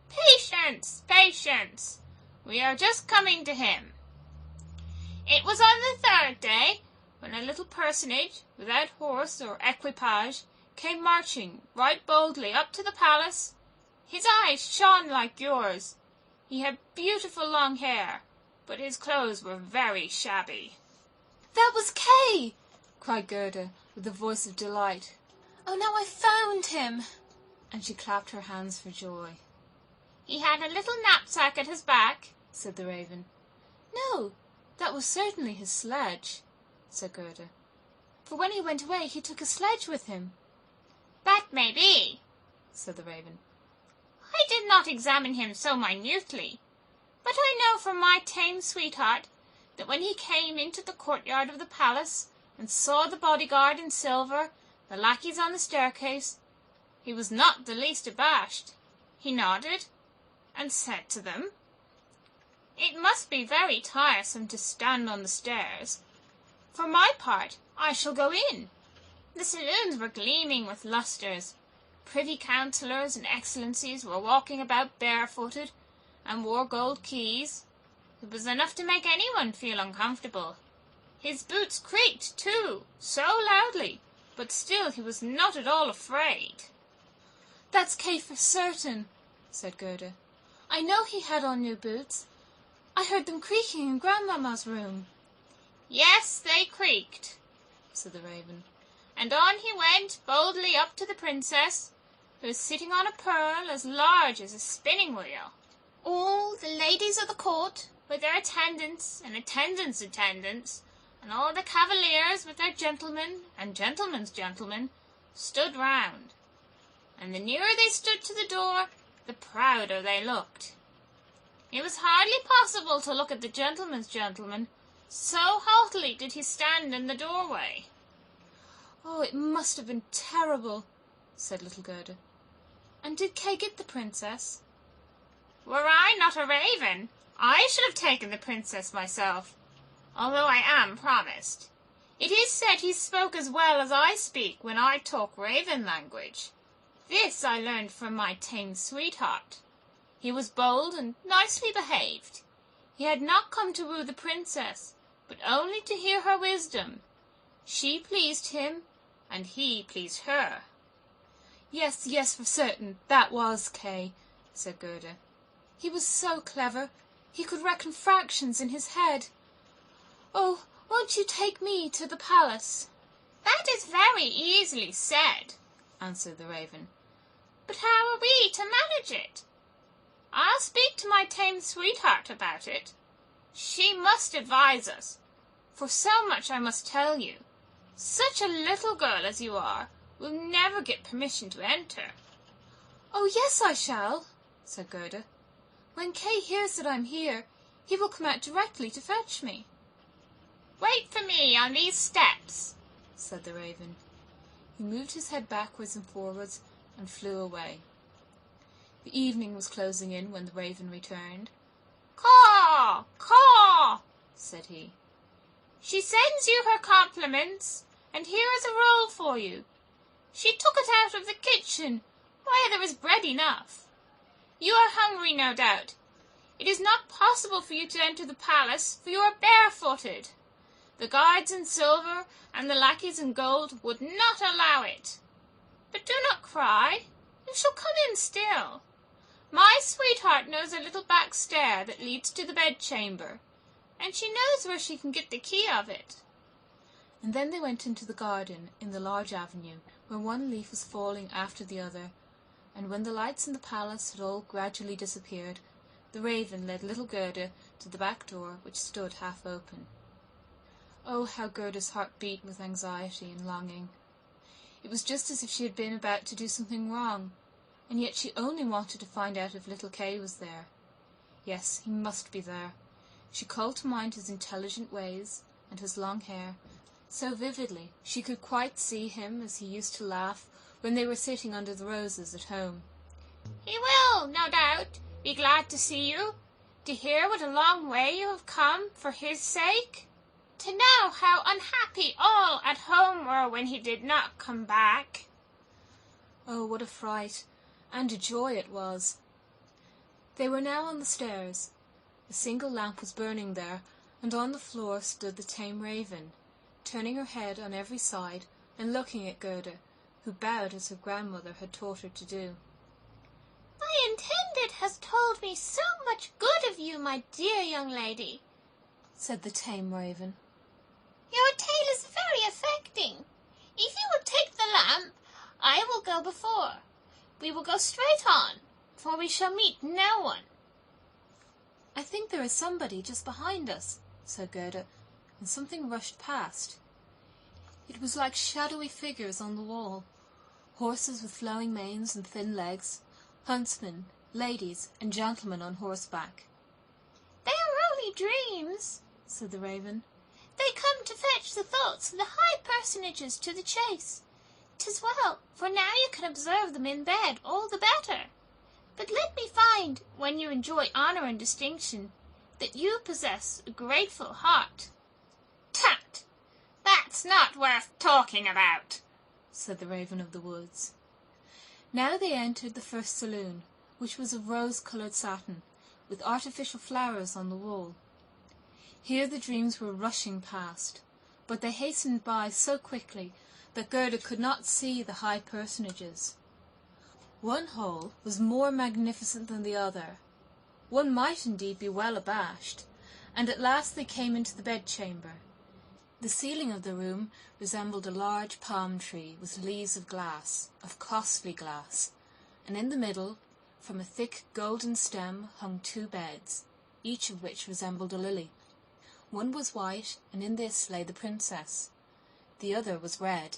Patience, patience, we are just coming to him. It was on the third day, when a little personage, without horse or equipage, came marching right boldly up to the palace. His eyes shone like yours. He had beautiful long hair, but his clothes were very shabby. That was Kay, cried Gerda, with a voice of delight. Oh, now I've found him! And she clapped her hands for joy. He had a little knapsack at his back, said the raven. No, that was certainly his sledge, said Gerda. For when he went away he took a sledge with him. That may be, said the raven. I did not examine him so minutely, but I know from my tame sweetheart that when he came into the courtyard of the palace and saw the bodyguard in silver, the lackeys on the staircase, he was not the least abashed. He nodded and said to them, "It must be very tiresome to stand on the stairs. For my part, I shall go in." The saloons were gleaming with lustres. Privy councillors and excellencies were walking about barefooted, and wore gold keys. It was enough to make anyone feel uncomfortable. His boots creaked, too, so loudly, but still he was not at all afraid. That's Kay for certain, said Gerda. I know he had on new boots. I heard them creaking in Grandmamma's room. Yes, they creaked, said the raven, and on he went boldly up to the princess, who was sitting on a pearl as large as a spinning-wheel. All the ladies of the court, with their attendants and attendants' attendants, and all the cavaliers with their gentlemen and gentlemen's gentlemen, stood round, and the nearer they stood to the door, the prouder they looked. It was hardly possible to look at the gentleman's gentleman, so haughtily did he stand in the doorway. Oh, it must have been terrible, said little Gerda. And did Kay get the princess? Were I not a raven, I should have taken the princess myself, although I am promised. It is said he spoke as well as I speak when I talk raven language. This I learned from my tame sweetheart. He was bold and nicely behaved. He had not come to woo the princess, but only to hear her wisdom. She pleased him, and he pleased her. Yes, yes, for certain, that was Kay, said Gerda. He was so clever, he could reckon fractions in his head. "Oh, won't you take me to the palace?" "That is very easily said," answered the raven. "But how are we to manage it? I'll speak to my tame sweetheart about it. She must advise us, for so much I must tell you. Such a little girl as you are will never get permission to enter." "Oh, yes, I shall," said Gerda. "When Kay hears that I'm here, he will come out directly to fetch me." "Wait for me on these steps," said the raven. He moved his head backwards and forwards and flew away. The evening was closing in when the raven returned. "Caw, caw," said he. "She sends you her compliments, and here is a roll for you. She took it out of the kitchen, where there is bread enough. You are hungry, no doubt. It is not possible for you to enter the palace, for you are barefooted. The guards in silver and the lackeys in gold would not allow it. But do not cry. You shall come in still. My sweetheart knows a little back stair that leads to the bedchamber, and she knows where she can get the key of it." And then they went into the garden in the large avenue, where one leaf was falling after the other, and when the lights in the palace had all gradually disappeared, the raven led little Gerda to the back door, which stood half open. Oh, how Gerda's heart beat with anxiety and longing! It was just as if she had been about to do something wrong, and yet she only wanted to find out if little Kay was there. Yes, he must be there. She called to mind his intelligent ways and his long hair, so vividly she could quite see him as he used to laugh when they were sitting under the roses at home. "He will, no doubt, be glad to see you, to hear what a long way you have come for his sake, to know how unhappy all at home were when he did not come back." Oh, what a fright and a joy it was! They were now on the stairs. A single lamp was burning there, and on the floor stood the tame raven, turning her head on every side and looking at Gerda, who bowed as her grandmother had taught her to do. "My intended has told me so much good of you, my dear young lady," said the tame raven. "Your tale is very affecting. If you will take the lamp, I will go before. We will go straight on, for we shall meet no one." "I think there is somebody just behind us," said Gerda, and something rushed past. It was like shadowy figures on the wall, horses with flowing manes and thin legs, huntsmen, ladies, and gentlemen on horseback. "They are only dreams," said the raven. "They come to fetch the thoughts of the high personages to the chase. 'Tis well, for now you can observe them in bed all the better. But let me find, when you enjoy honour and distinction, that you possess a grateful heart." "Tut! That's not worth talking about," said the raven of the woods. Now they entered the first saloon, which was of rose-coloured satin, with artificial flowers on the wall. Here the dreams were rushing past, but they hastened by so quickly that Gerda could not see the high personages. One hall was more magnificent than the other. One might indeed be well abashed, and at last they came into the bedchamber. The ceiling of the room resembled a large palm tree with leaves of glass, of costly glass, and in the middle, from a thick golden stem, hung 2 beds, each of which resembled a lily. One was white, and in this lay the princess. The other was red,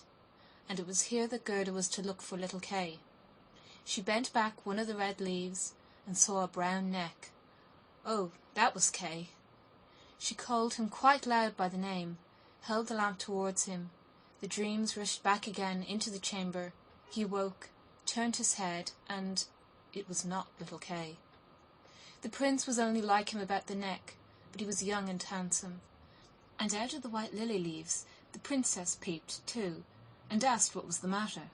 and it was here that Gerda was to look for little Kay. She bent back one of the red leaves and saw a brown neck. Oh, that was Kay. She called him quite loud by the name, held the lamp towards him. The dreams rushed back again into the chamber. He awoke, turned his head, and it was not little Kay. The prince was only like him about the neck, but he was young and handsome. And out of the white lily leaves the princess peeped too, and asked what was the matter.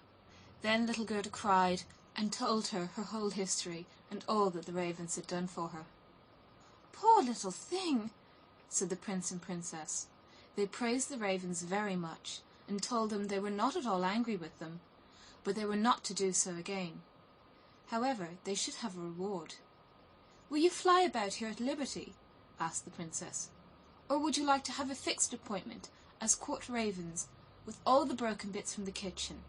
Then little Gerda cried, and told her whole history, and all that the ravens had done for her. "Poor little thing," said the prince and princess. They praised the ravens very much, and told them they were not at all angry with them, but they were not to do so again. However, they should have a reward. "Will you fly about here at liberty?" asked the princess. or would you like to have a fixed appointment as court ravens with all the broken bits from the kitchen?"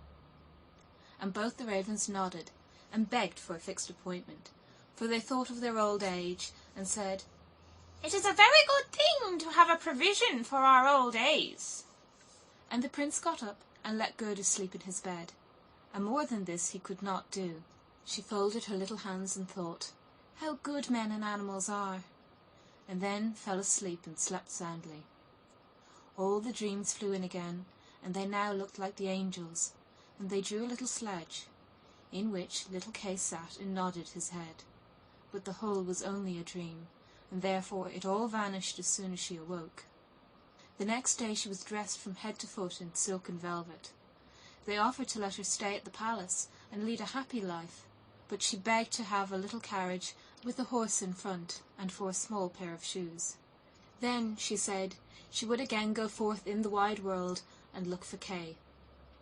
And both the ravens nodded and begged for a fixed appointment, for they thought of their old age and said, "It is a very good thing to have a provision for our old days." And the prince got up and let Gerda sleep in his bed, and more than this he could not do. She folded her little hands and thought, "How good men and animals are," and then fell asleep and slept soundly. All the dreams flew in again, and they now looked like the angels, and they drew a little sledge, in which little Kay sat and nodded his head. But the whole was only a dream, and therefore it all vanished as soon as she awoke. The next day she was dressed from head to foot in silk and velvet. They offered to let her stay at the palace and lead a happy life, but she begged to have a little carriage with a horse in front, and for a small pair of shoes. Then, she said, she would again go forth in the wide world and look for Kay.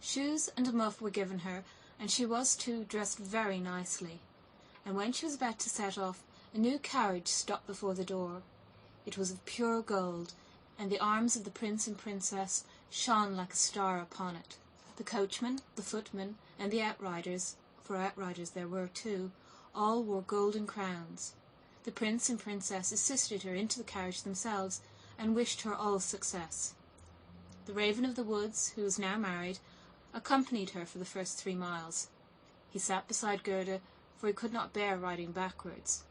Shoes and a muff were given her, and she was too dressed very nicely. And when she was about to set off, a new carriage stopped before the door. It was of pure gold, and the arms of the prince and princess shone like a star upon it. The coachman, the footman, and the outriders, for outriders there were too, all wore golden crowns. The prince and princess assisted her into the carriage themselves, and wished her all success. The Raven of the Woods, who was now married, accompanied her for the first 3 miles. He sat beside Gerda, for he could not bear riding backwards.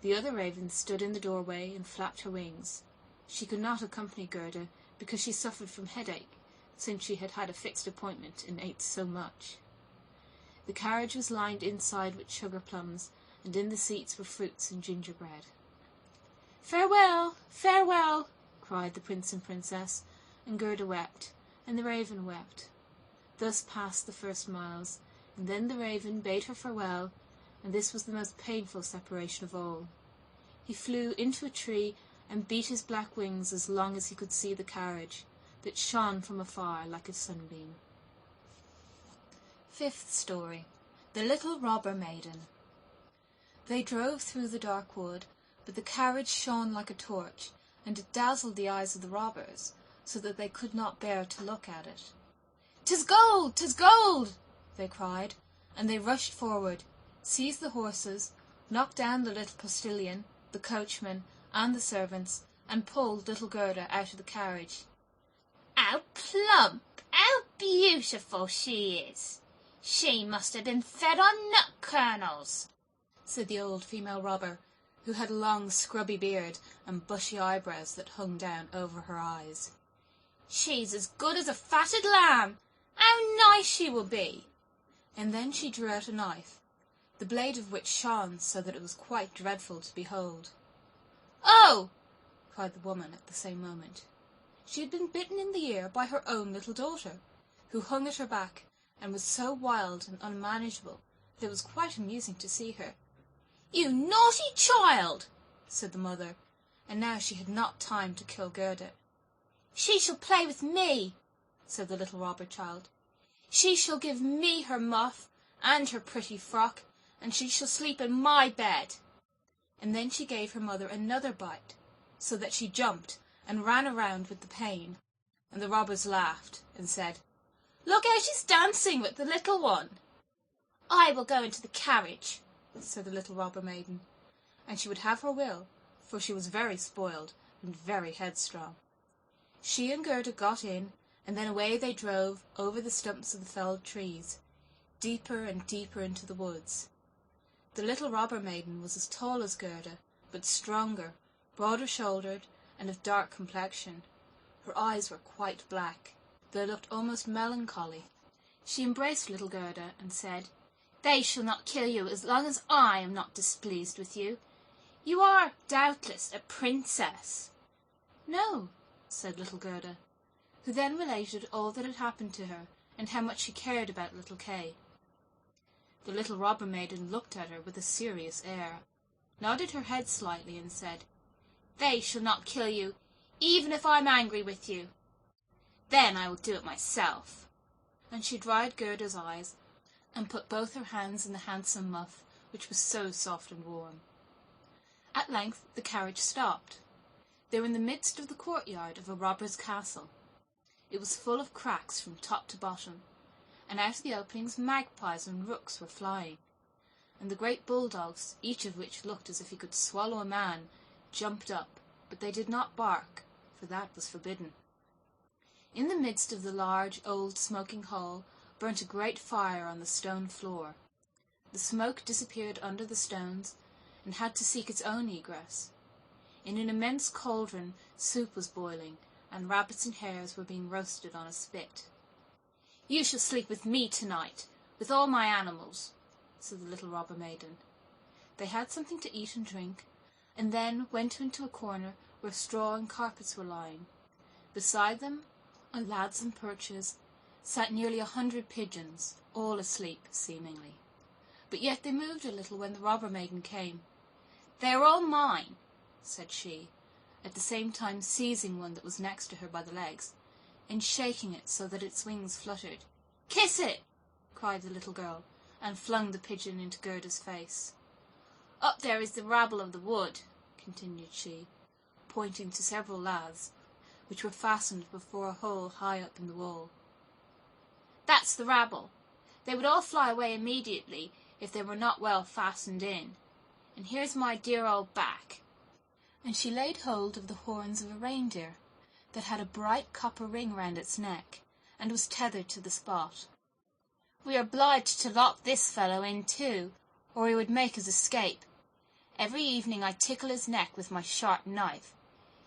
The other ravens stood in the doorway and flapped her wings. She could not accompany Gerda, because she suffered from headache, since she had had a fixed appointment and ate so much. The carriage was lined inside with sugar plums, and in the seats were fruits and gingerbread. "Farewell, farewell!" cried the prince and princess, and Gerda wept, and the raven wept. Thus passed the first miles, and then the raven bade her farewell, and this was the most painful separation of all. He flew into a tree and beat his black wings as long as he could see the carriage, that shone from afar like a sunbeam. Fifth story. The Little Robber Maiden. They drove through the dark wood, but the carriage shone like a torch, and it dazzled the eyes of the robbers, so that they could not bear to look at it. "'Tis gold! 'Tis gold!" they cried, and they rushed forward, seized the horses, knocked down the little postilion, the coachman, and the servants, and pulled little Gerda out of the carriage. "How plump, how beautiful she is! She must have been fed on nut kernels," said the old female robber, who had a long scrubby beard and bushy eyebrows that hung down over her eyes. "She's as good as a fatted lamb. How nice she will be!" And then she drew out a knife, the blade of which shone so that it was quite dreadful to behold. "Oh!" cried the woman at the same moment. She had been bitten in the ear by her own little daughter, who hung at her back, and was so wild and unmanageable that it was quite amusing to see her. "You naughty child!" said the mother, and now she had not time to kill Gerda. "She shall play with me," said the little robber child. "She shall give me her muff and her pretty frock, and she shall sleep in my bed." And then she gave her mother another bite, so that she jumped and ran around with the pain, and the robbers laughed and said, "Look how she's dancing with the little one." "I will go into the carriage," said the little robber maiden, and she would have her will, for she was very spoiled and very headstrong. She and Gerda got in, and then away they drove over the stumps of the felled trees, deeper and deeper into the woods. The little robber maiden was as tall as Gerda, but stronger, broader-shouldered, and of dark complexion. Her eyes were quite black. They looked almost melancholy. She embraced little Gerda and said, "They shall not kill you as long as I am not displeased with you. You are, doubtless, a princess." "No," said little Gerda, who then related all that had happened to her, and how much she cared about little Kay. The little robber maiden looked at her with a serious air, nodded her head slightly, and said, "They shall not kill you, even if I'm angry with you. Then I will do it myself." And she dried Gerda's eyes, and put both her hands in the handsome muff, which was so soft and warm. At length the carriage stopped. They were in the midst of the courtyard of a robber's castle. It was full of cracks from top to bottom, and out of the openings magpies and rooks were flying, and the great bulldogs, each of which looked as if he could swallow a man, jumped up, but they did not bark, for that was forbidden. In the midst of the large, old, smoking hall burnt a great fire on the stone floor. The smoke disappeared under the stones, and had to seek its own egress. In an immense cauldron soup was boiling, and rabbits and hares were being roasted on a spit. "You shall sleep with me tonight, with all my animals," said the little robber maiden. They had something to eat and drink, and then went into a corner where straw and carpets were lying. Beside them, on laths and perches, sat nearly 100 pigeons, all asleep, seemingly. But yet they moved a little when the robber maiden came. "They are all mine," said she, at the same time seizing one that was next to her by the legs, and shaking it so that its wings fluttered. "Kiss it!" cried the little girl, and flung the pigeon into Gerda's face. "Up there is the rabble of the wood," continued she, pointing to several laths, which were fastened before a hole high up in the wall. "That's the rabble. They would all fly away immediately if they were not well fastened in. And here's my dear old back." And she laid hold of the horns of a reindeer that had a bright copper ring round its neck, and was tethered to the spot. "We are obliged to lock this fellow in too, or he would make his escape. Every evening I tickle his neck with my sharp knife.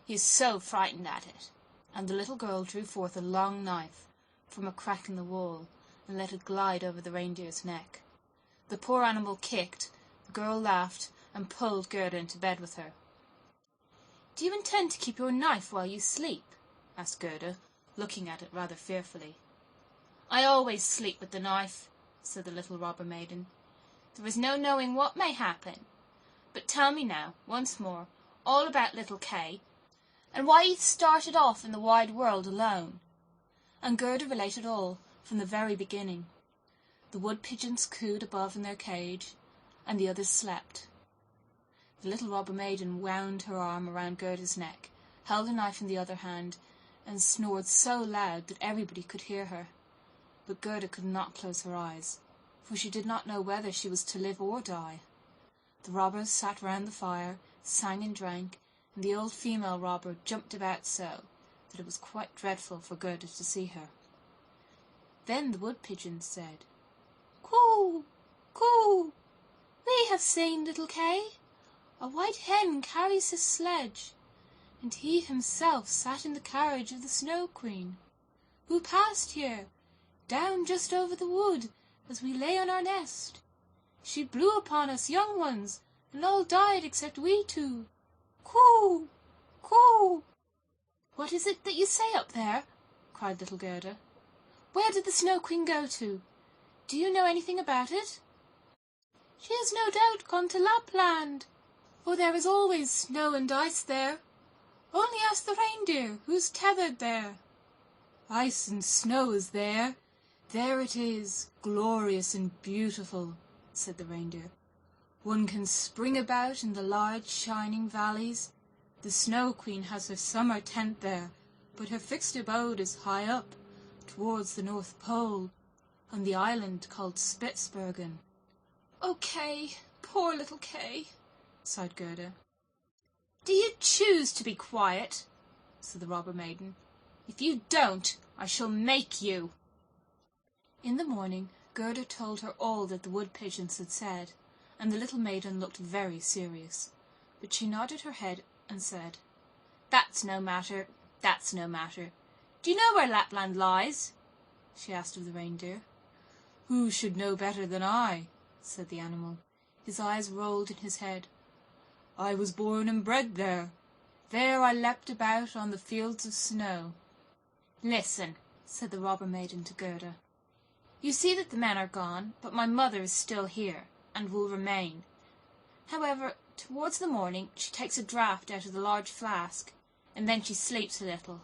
He is so frightened at it." And the little girl drew forth a long knife from a crack in the wall, and let it glide over the reindeer's neck. The poor animal kicked, the girl laughed, and pulled Gerda into bed with her. "Do you intend to keep your knife while you sleep?" asked Gerda, looking at it rather fearfully. "I always sleep with the knife," said the little robber maiden. "There is no knowing what may happen. But tell me now, once more, all about little Kay, and why you started off in the wide world alone." And Gerda related all, from the very beginning. The wood pigeons cooed above in their cage, and the others slept. The little robber maiden wound her arm around Gerda's neck, held a knife in the other hand, and snored so loud that everybody could hear her. But Gerda could not close her eyes, for she did not know whether she was to live or die. The robbers sat round the fire, sang and drank, and the old female robber jumped about so that it was quite dreadful for Gerda to see her. Then the wood pigeons said, "Coo! Coo! We have seen little Kay. A white hen carries his sledge, and he himself sat in the carriage of the Snow Queen, who passed here, down just over the wood, as we lay on our nest. She blew upon us young ones, and all died except we two. Coo! Coo!" "What is it that you say up there?" cried little Gerda. "Where did the Snow Queen go to? Do you know anything about it?" "She has no doubt gone to Lapland, for there is always snow and ice there. Only ask the reindeer, who's tethered there." "Ice and snow is there. There it is, glorious and beautiful," said the reindeer. "One can spring about in the large shining valleys. The Snow Queen has her summer tent there, but her fixed abode is high up, towards the North Pole, on the island called Spitzbergen." "Oh, Kay, poor little Kay," sighed Gerda. "Do you choose to be quiet?" said the robber maiden. "If you don't, I shall make you." In the morning Gerda told her all that the wood pigeons had said, and the little maiden looked very serious, but she nodded her head and said, "That's no matter, that's no matter. Do you know where Lapland lies?" she asked of the reindeer. "Who should know better than I?" said the animal. His eyes rolled in his head. "I was born and bred there. There I leapt about on the fields of snow." "Listen," said the robber maiden to Gerda. "You see that the men are gone, but my mother is still here, and will remain. However, towards the morning she takes a draught out of the large flask, and then she sleeps a little.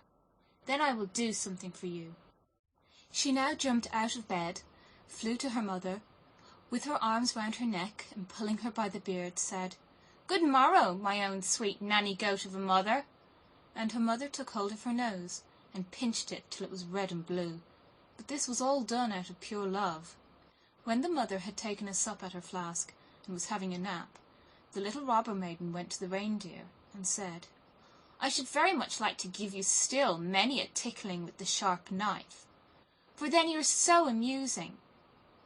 Then I will do something for you." She now jumped out of bed, flew to her mother, with her arms round her neck, and pulling her by the beard, said, "Good morrow, my own sweet nanny goat of a mother. and her mother took hold of her nose and pinched it till it was red and blue, but this was all done out of pure love. When the mother had taken a sup at her flask and was having a nap, the little robber maiden went to the reindeer and said, "I should very much like to give you still many a tickling with the sharp knife, for then you're so amusing.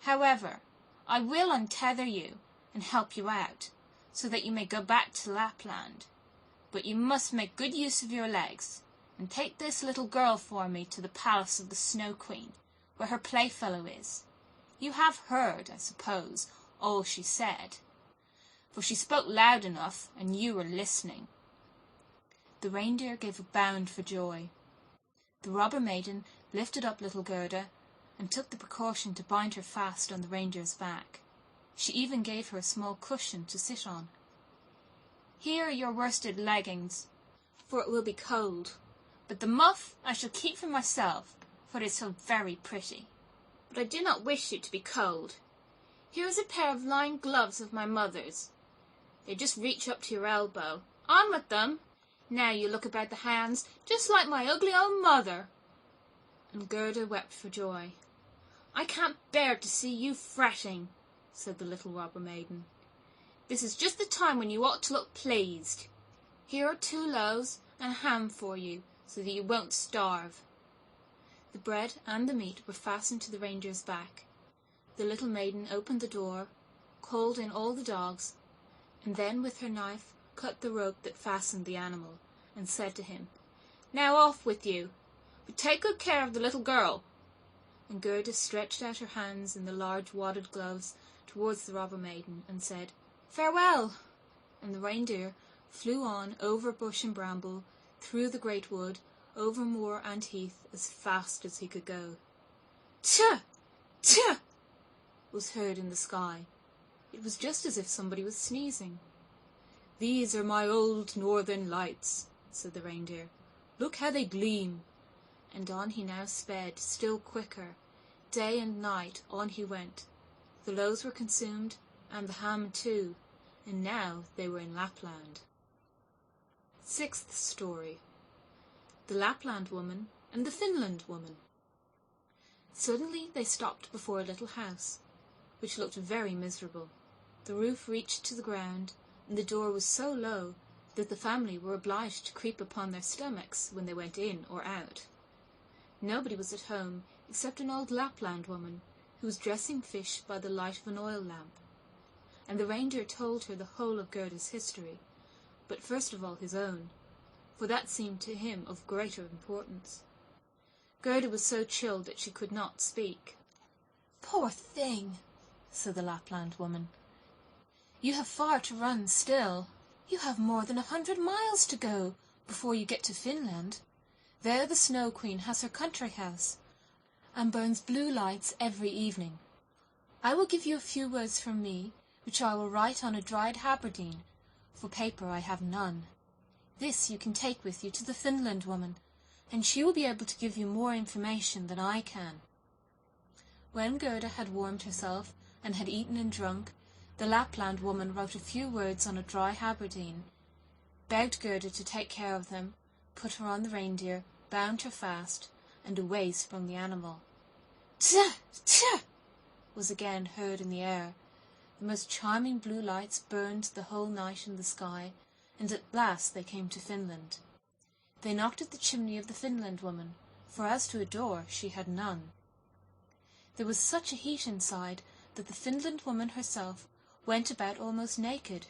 However, I will untether you and help you out, so that you may go back to Lapland. But you must make good use of your legs, and take this little girl for me to the palace of the Snow Queen, where her playfellow is. You have heard, I suppose, all she said, for she spoke loud enough, and you were listening." The reindeer gave a bound for joy. The robber maiden lifted up little Gerda, and took the precaution to bind her fast on the reindeer's back. She even gave her a small cushion to sit on. "Here are your worsted leggings, for it will be cold, but the muff I shall keep for myself, for it is so very pretty. But I do not wish you to be cold. Here is a pair of lined gloves of my mother's. They just reach up to your elbow. On with them! Now you look about the hands just like my ugly old mother." And Gerda wept for joy. "I can't bear to see you fretting," said the little robber maiden. "This is just the time when you ought to look pleased. Here are 2 loaves and a ham for you, so that you won't starve." The bread and the meat were fastened to the reindeer's back. The little maiden opened the door, called in all the dogs, and then with her knife cut the rope that fastened the animal, and said to him, "Now off with you, but take good care of the little girl." And Gerda stretched out her hands in the large wadded gloves towards the robber maiden, and said, "Farewell!" And the reindeer flew on over bush and bramble, through the great wood, over moor and heath, as fast as he could go. "Tch! Tch!" was heard in the sky. It was just as if somebody was sneezing. "These are my old northern lights," said the reindeer. "Look how they gleam." And on he now sped, still quicker. Day and night on he went. The loaves were consumed, and the ham too, and now they were in Lapland. 6th story. The Lapland Woman and the Finland Woman. Suddenly they stopped before a little house, which looked very miserable. The roof reached to the ground, and the door was so low that the family were obliged to creep upon their stomachs when they went in or out. Nobody was at home except an old Lapland woman, who was dressing fish by the light of an oil lamp. And the reindeer told her the whole of Gerda's history, but first of all his own, for that seemed to him of greater importance. Gerda was so chilled that she could not speak. "Poor thing," said the Lapland woman. "You have far to run still. You have more than 100 miles to go before you get to Finland. There the Snow Queen has her country house, and burns blue lights every evening. I will give you a few words from me, which I will write on a dried haberdine, for paper I have none. This you can take with you to the Finland woman, and she will be able to give you more information than I can." When Gerda had warmed herself and had eaten and drunk, the Lapland woman wrote a few words on a dry haberdine, begged Gerda to take care of them, put her on the reindeer, bound her fast, and away sprung the animal. "Tch! Tch!" was again heard in the air. The most charming blue lights burned the whole night in the sky, and at last they came to Finland. They knocked at the chimney of the Finland woman, for as to a door she had none. There was such a heat inside that the Finland woman herself went about almost naked.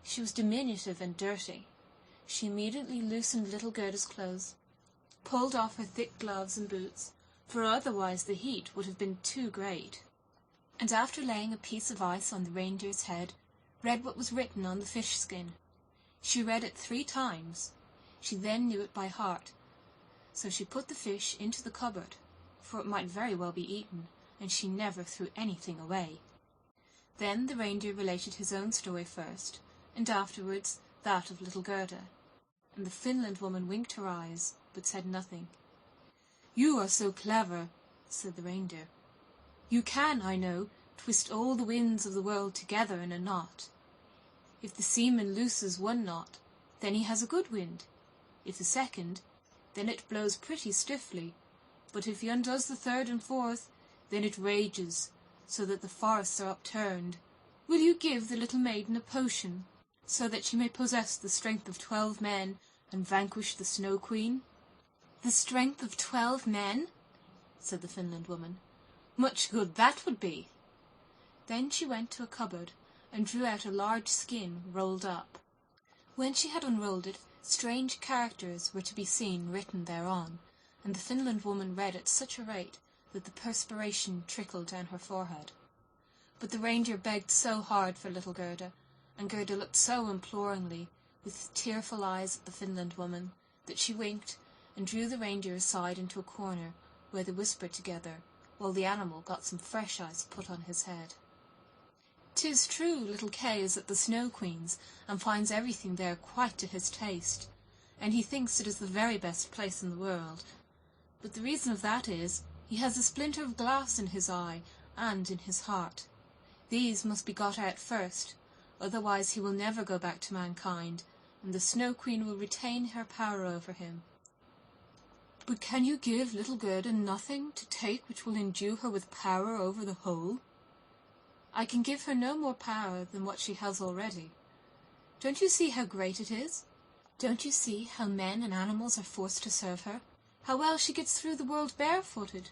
She was diminutive and dirty. She immediately loosened little Gerda's clothes, pulled off her thick gloves and boots, for otherwise the heat would have been too great, and after laying a piece of ice on the reindeer's head, read what was written on the fish skin. She read it 3 times. She then knew it by heart, so she put the fish into the cupboard, for it might very well be eaten, and she never threw anything away. Then the reindeer related his own story first, and afterwards that of little Gerda, and the Finland woman winked her eyes, but said nothing. "You are so clever," said the reindeer. "You can, I know, twist all the winds of the world together in a knot. If the seaman looses one knot, then he has a good wind. If the second, then it blows pretty stiffly, but if he undoes the third and fourth, then it rages, so that the forests are upturned. Will you give the little maiden a potion, so that she may possess the strength of 12 men and vanquish the Snow Queen?" "The strength of 12 men?" said the Finland woman. "Much good that would be!" Then she went to a cupboard and drew out a large skin rolled up. When she had unrolled it, strange characters were to be seen written thereon, and the Finland woman read at such a rate that the perspiration trickled down her forehead. But the reindeer begged so hard for little Gerda, and Gerda looked so imploringly, with tearful eyes at the Finland woman, that she winked and drew the reindeer aside into a corner, where they whispered together, while the animal got some fresh ice put on his head. "'Tis true little Kay is at the Snow Queen's, and finds everything there quite to his taste, and he thinks it is the very best place in the world. But the reason of that is, he has a splinter of glass in his eye and in his heart. These must be got out first, otherwise he will never go back to mankind, and the Snow Queen will retain her power over him." "But can you give little Gerda nothing to take which will endue her with power over the whole?" "I can give her no more power than what she has already. Don't you see how great it is? Don't you see how men and animals are forced to serve her? How well she gets through the world barefooted?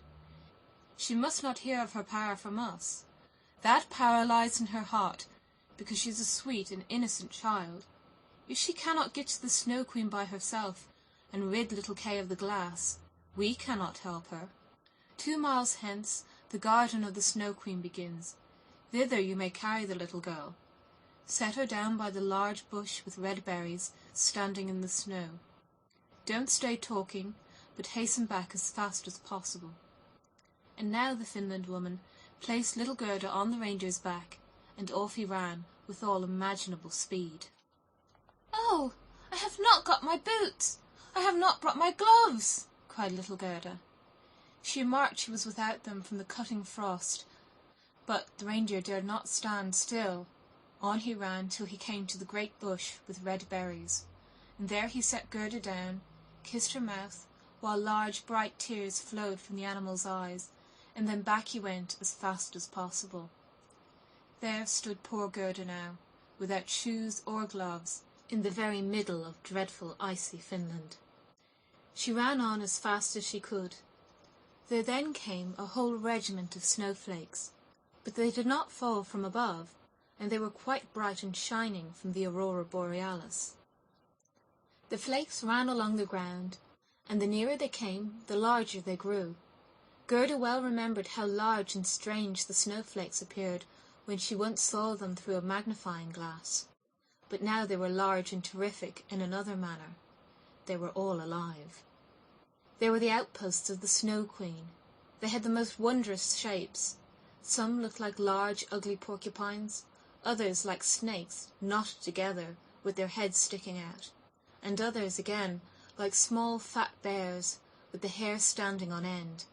She must not hear of her power from us. That power lies in her heart, because she is a sweet and innocent child. If she cannot get to the Snow Queen by herself, and rid little Kay of the glass, we cannot help her. 2 miles hence the garden of the Snow Queen begins. Thither you may carry the little girl. Set her down by the large bush with red berries, standing in the snow. Don't stay talking, but hasten back as fast as possible." And now the Finland woman placed little Gerda on the reindeer's back, and off he ran with all imaginable speed. "Oh, I have not got my boots! I have not brought my gloves!" cried little Gerda. She remarked she was without them from the cutting frost, but the reindeer dared not stand still. On he ran till he came to the great bush with red berries, and there he set Gerda down, kissed her mouth, while large bright tears flowed from the animal's eyes, and then back he went as fast as possible. There stood poor Gerda now, without shoes or gloves, in the very middle of dreadful icy Finland. She ran on as fast as she could. There then came a whole regiment of snowflakes, but they did not fall from above, and they were quite bright and shining from the aurora borealis. The flakes ran along the ground, and the nearer they came, the larger they grew. Gerda well remembered how large and strange the snowflakes appeared when she once saw them through a magnifying glass. But now they were large and terrific in another manner. They were all alive. They were the outposts of the Snow Queen. They had the most wondrous shapes. Some looked like large, ugly porcupines, others like snakes knotted together with their heads sticking out, and others again like small fat bears with the hair standing on end.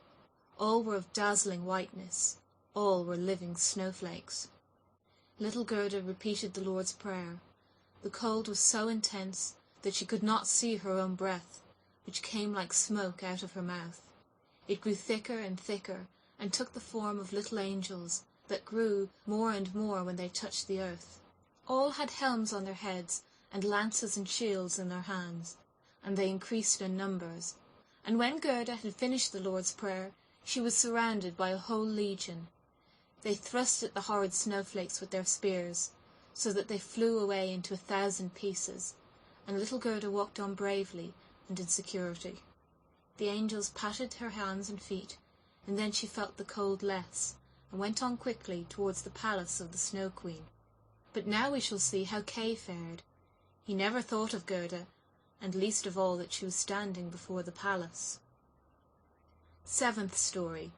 All were of dazzling whiteness. All were living snowflakes. Little Gerda repeated the Lord's Prayer. The cold was so intense that she could not see her own breath, which came like smoke out of her mouth. It grew thicker and thicker, and took the form of little angels, that grew more and more when they touched the earth. All had helms on their heads, and lances and shields in their hands, and they increased in numbers. And when Gerda had finished the Lord's Prayer, she was surrounded by a whole legion. They thrust at the horrid snowflakes with their spears, so that they flew away into 1,000 pieces, and little Gerda walked on bravely and in security. The angels patted her hands and feet, and then she felt the cold less, and went on quickly towards the palace of the Snow Queen. But now we shall see how Kay fared. He never thought of Gerda, and least of all that she was standing before the palace. 7th story.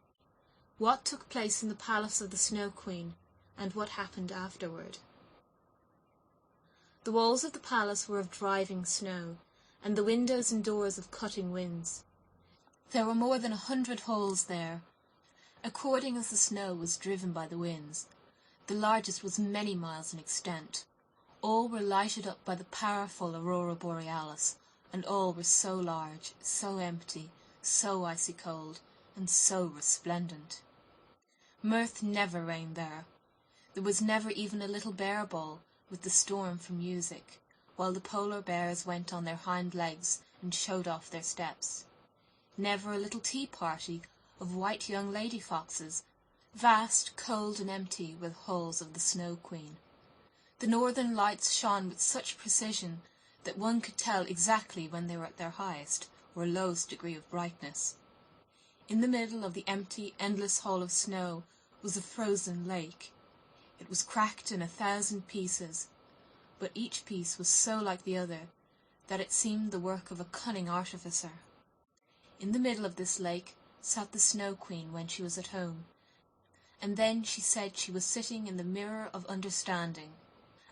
What took place in the palace of the Snow Queen, and what happened afterward. The walls of the palace were of driving snow, and the windows and doors of cutting winds. There were more than 100 holes there, according as the snow was driven by the winds. The largest was many miles in extent. All were lighted up by the powerful aurora borealis, and all were so large, so empty, so icy cold, and so resplendent. Mirth never reigned there. There was never even a little bear ball with the storm for music, while the polar bears went on their hind legs and showed off their steps. Never a little tea party of white young lady foxes, vast, cold, and empty with halls of the Snow Queen. The northern lights shone with such precision that one could tell exactly when they were at their highest or lowest degree of brightness. In the middle of the empty, endless hall of snow was a frozen lake. It was cracked in 1,000 pieces, but each piece was so like the other that it seemed the work of a cunning artificer. In the middle of this lake sat the Snow Queen when she was at home, and then she said she was sitting in the mirror of understanding,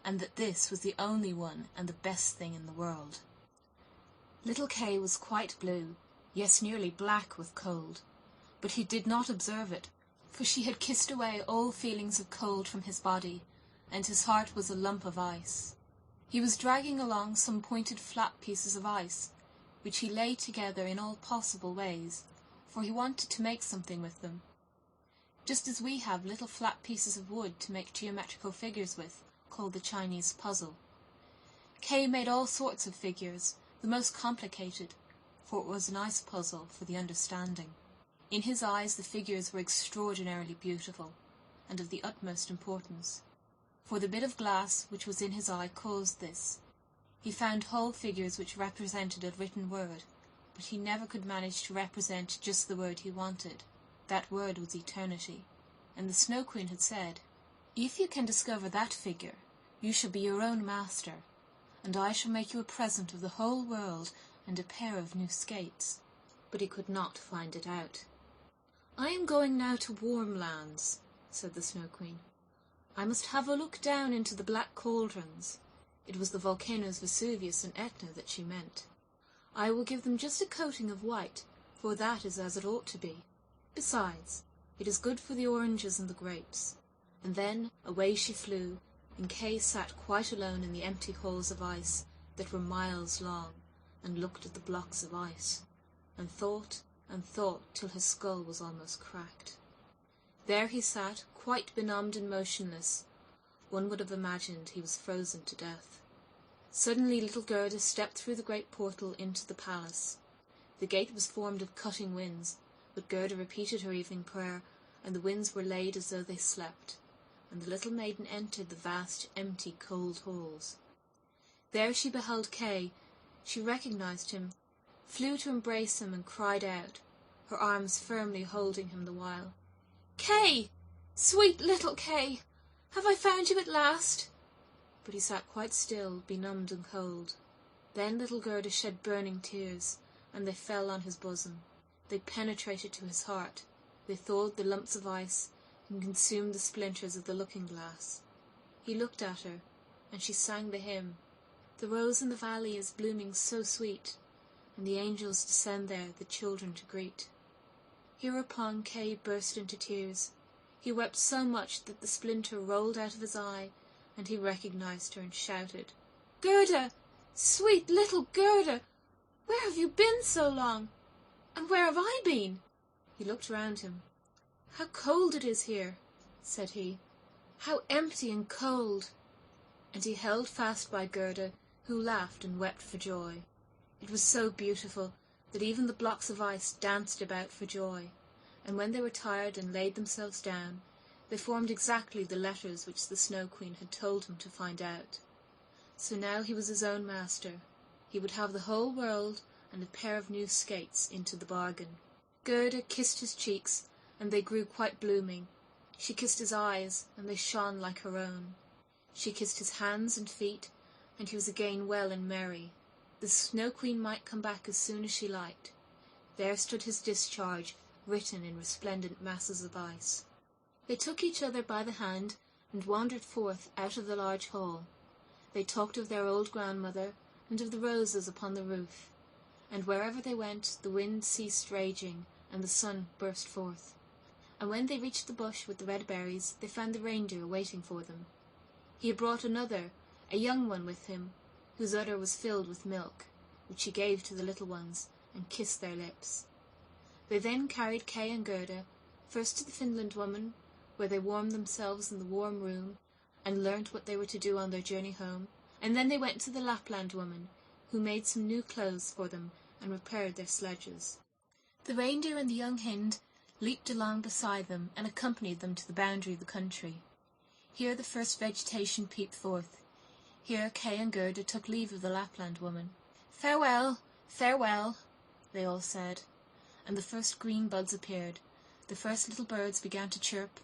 and that this was the only one and the best thing in the world. Little Kay was quite blue, yes, nearly black with cold, but he did not observe it, for she had kissed away all feelings of cold from his body, and his heart was a lump of ice. He was dragging along some pointed flat pieces of ice, which he laid together in all possible ways, for he wanted to make something with them, just as we have little flat pieces of wood to make geometrical figures with, called the Chinese puzzle. Kay made all sorts of figures, the most complicated, for it was an ice puzzle for the understanding. In his eyes the figures were extraordinarily beautiful, and of the utmost importance, for the bit of glass which was in his eye caused this. He found whole figures which represented a written word, but he never could manage to represent just the word he wanted. That word was eternity, and the Snow Queen had said, "If you can discover that figure, you shall be your own master, and I shall make you a present of the whole world and a pair of new skates." But he could not find it out. "I am going now to warm lands," said the Snow Queen. "I must have a look down into the black cauldrons." It was the volcanoes Vesuvius and Etna that she meant. "I will give them just a coating of white, for that is as it ought to be. Besides, it is good for the oranges and the grapes." And then away she flew, and Kay sat quite alone in the empty halls of ice that were miles long, and looked at the blocks of ice, and thought till his skull was almost cracked. There he sat, quite benumbed and motionless. One would have imagined he was frozen to death. Suddenly little Gerda stepped through the great portal into the palace. The gate was formed of cutting winds, but Gerda repeated her evening prayer, and the winds were laid as though they slept, and the little maiden entered the vast, empty, cold halls. There she beheld Kay. She recognized him, flew to embrace him, and cried out, her arms firmly holding him the while, "Kay! Sweet little Kay! Have I found you at last?" But he sat quite still, benumbed and cold. Then little Gerda shed burning tears, and they fell on his bosom. They penetrated to his heart. They thawed the lumps of ice, and consumed the splinters of the looking-glass. He looked at her, and she sang the hymn, "The rose in the valley is blooming so sweet, and the angels descend there the children to greet." Hereupon Kay burst into tears. He wept so much that the splinter rolled out of his eye, and he recognized her and shouted, "Gerda! Sweet little Gerda! Where have you been so long? And where have I been?" He looked round him. "How cold it is here," said he. "How empty and cold!" And he held fast by Gerda, who laughed and wept for joy. It was so beautiful that even the blocks of ice danced about for joy, and when they were tired and laid themselves down, they formed exactly the letters which the Snow Queen had told him to find out. So now he was his own master. He would have the whole world and a pair of new skates into the bargain. Gerda kissed his cheeks, and they grew quite blooming. She kissed his eyes, and they shone like her own. She kissed his hands and feet, and he was again well and merry. The Snow Queen might come back as soon as she liked. There stood his discharge, written in resplendent masses of ice. They took each other by the hand and wandered forth out of the large hall. They talked of their old grandmother and of the roses upon the roof, and wherever they went the wind ceased raging and the sun burst forth. And when they reached the bush with the red berries, they found the reindeer waiting for them. He had brought another, a young one, with him, whose udder was filled with milk. which she gave to the little ones, and kissed their lips. They then carried Kay and Gerda, first to the Finland woman, where they warmed themselves in the warm room, and learnt what they were to do on their journey home, and then they went to the Lapland woman, who made some new clothes for them, and repaired their sledges. The reindeer and the young hind leaped along beside them, and accompanied them to the boundary of the country. Here the first vegetation peeped forth. Here Kay and Gerda took leave of the Lapland woman. "Farewell, farewell," they all said, and the first green buds appeared. The first little birds began to chirp,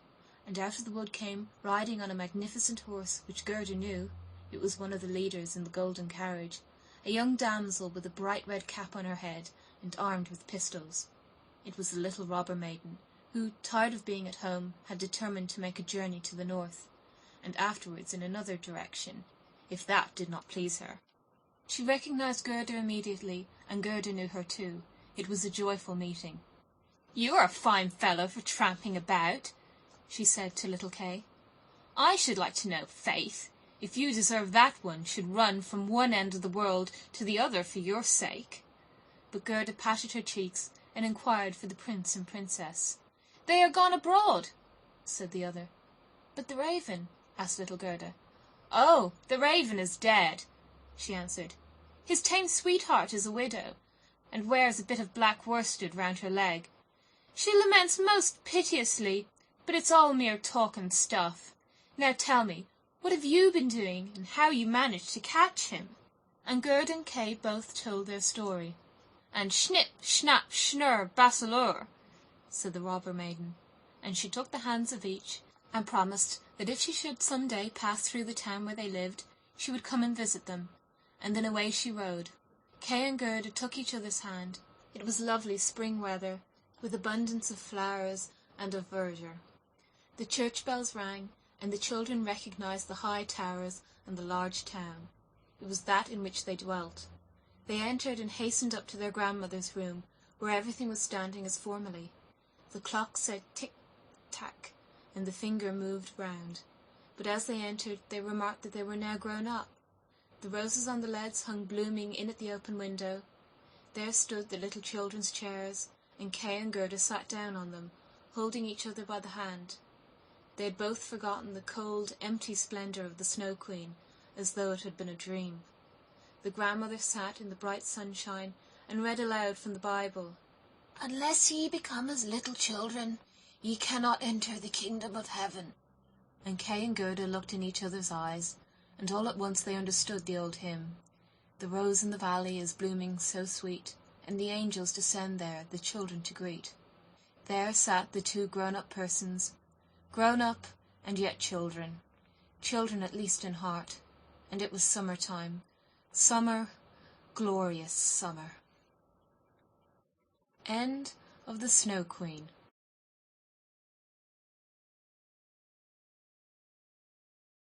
and out of the wood came, riding on a magnificent horse which Gerda knew, it was one of the leaders in the golden carriage, a young damsel with a bright red cap on her head and armed with pistols. It was the little robber maiden, who, tired of being at home, had determined to make a journey to the north, and afterwards in another direction, if that did not please her. She recognized Gerda immediately, and Gerda knew her too. It was a joyful meeting. "You are a fine fellow for tramping about," she said to little Kay. "I should like to know, faith, if you deserve that one should run from one end of the world to the other for your sake." But Gerda patted her cheeks and inquired for the prince and princess. "They are gone abroad," said the other. "But the raven?" asked little Gerda. "Oh, the raven is dead," she answered. "His tame sweetheart is a widow, and wears a bit of black worsted round her leg. She laments most piteously, but it's all mere talk and stuff. Now tell me, what have you been doing, and how you managed to catch him?" And Gerda and Kay both told their story. "And schnip, schnapp, schnurr, basalur," said the robber maiden, and she took the hands of each, and promised that if she should some day pass through the town where they lived, she would come and visit them, and then away she rode. Kay and Gerda took each other's hand. It was lovely spring weather, with abundance of flowers and of verdure. The church bells rang, and the children recognized the high towers and the large town. It was that in which they dwelt. They entered and hastened up to their grandmother's room, where everything was standing as formerly. The clock said tick-tack, and the finger moved round. But as they entered, they remarked that they were now grown up. The roses on the leads hung blooming in at the open window. There stood the little children's chairs, and Kay and Gerda sat down on them, holding each other by the hand. They had both forgotten the cold, empty splendour of the Snow Queen, as though it had been a dream. The grandmother sat in the bright sunshine and read aloud from the Bible. "Unless ye become as little children, ye cannot enter the kingdom of heaven." And Kay and Gerda looked in each other's eyes, and all at once they understood the old hymn. The rose in the valley is blooming so sweet, and the angels descend there the children to greet. There sat the two grown-up persons, grown up and yet children, children at least in heart, and it was summer-time. Summer, glorious summer. End of The Snow Queen.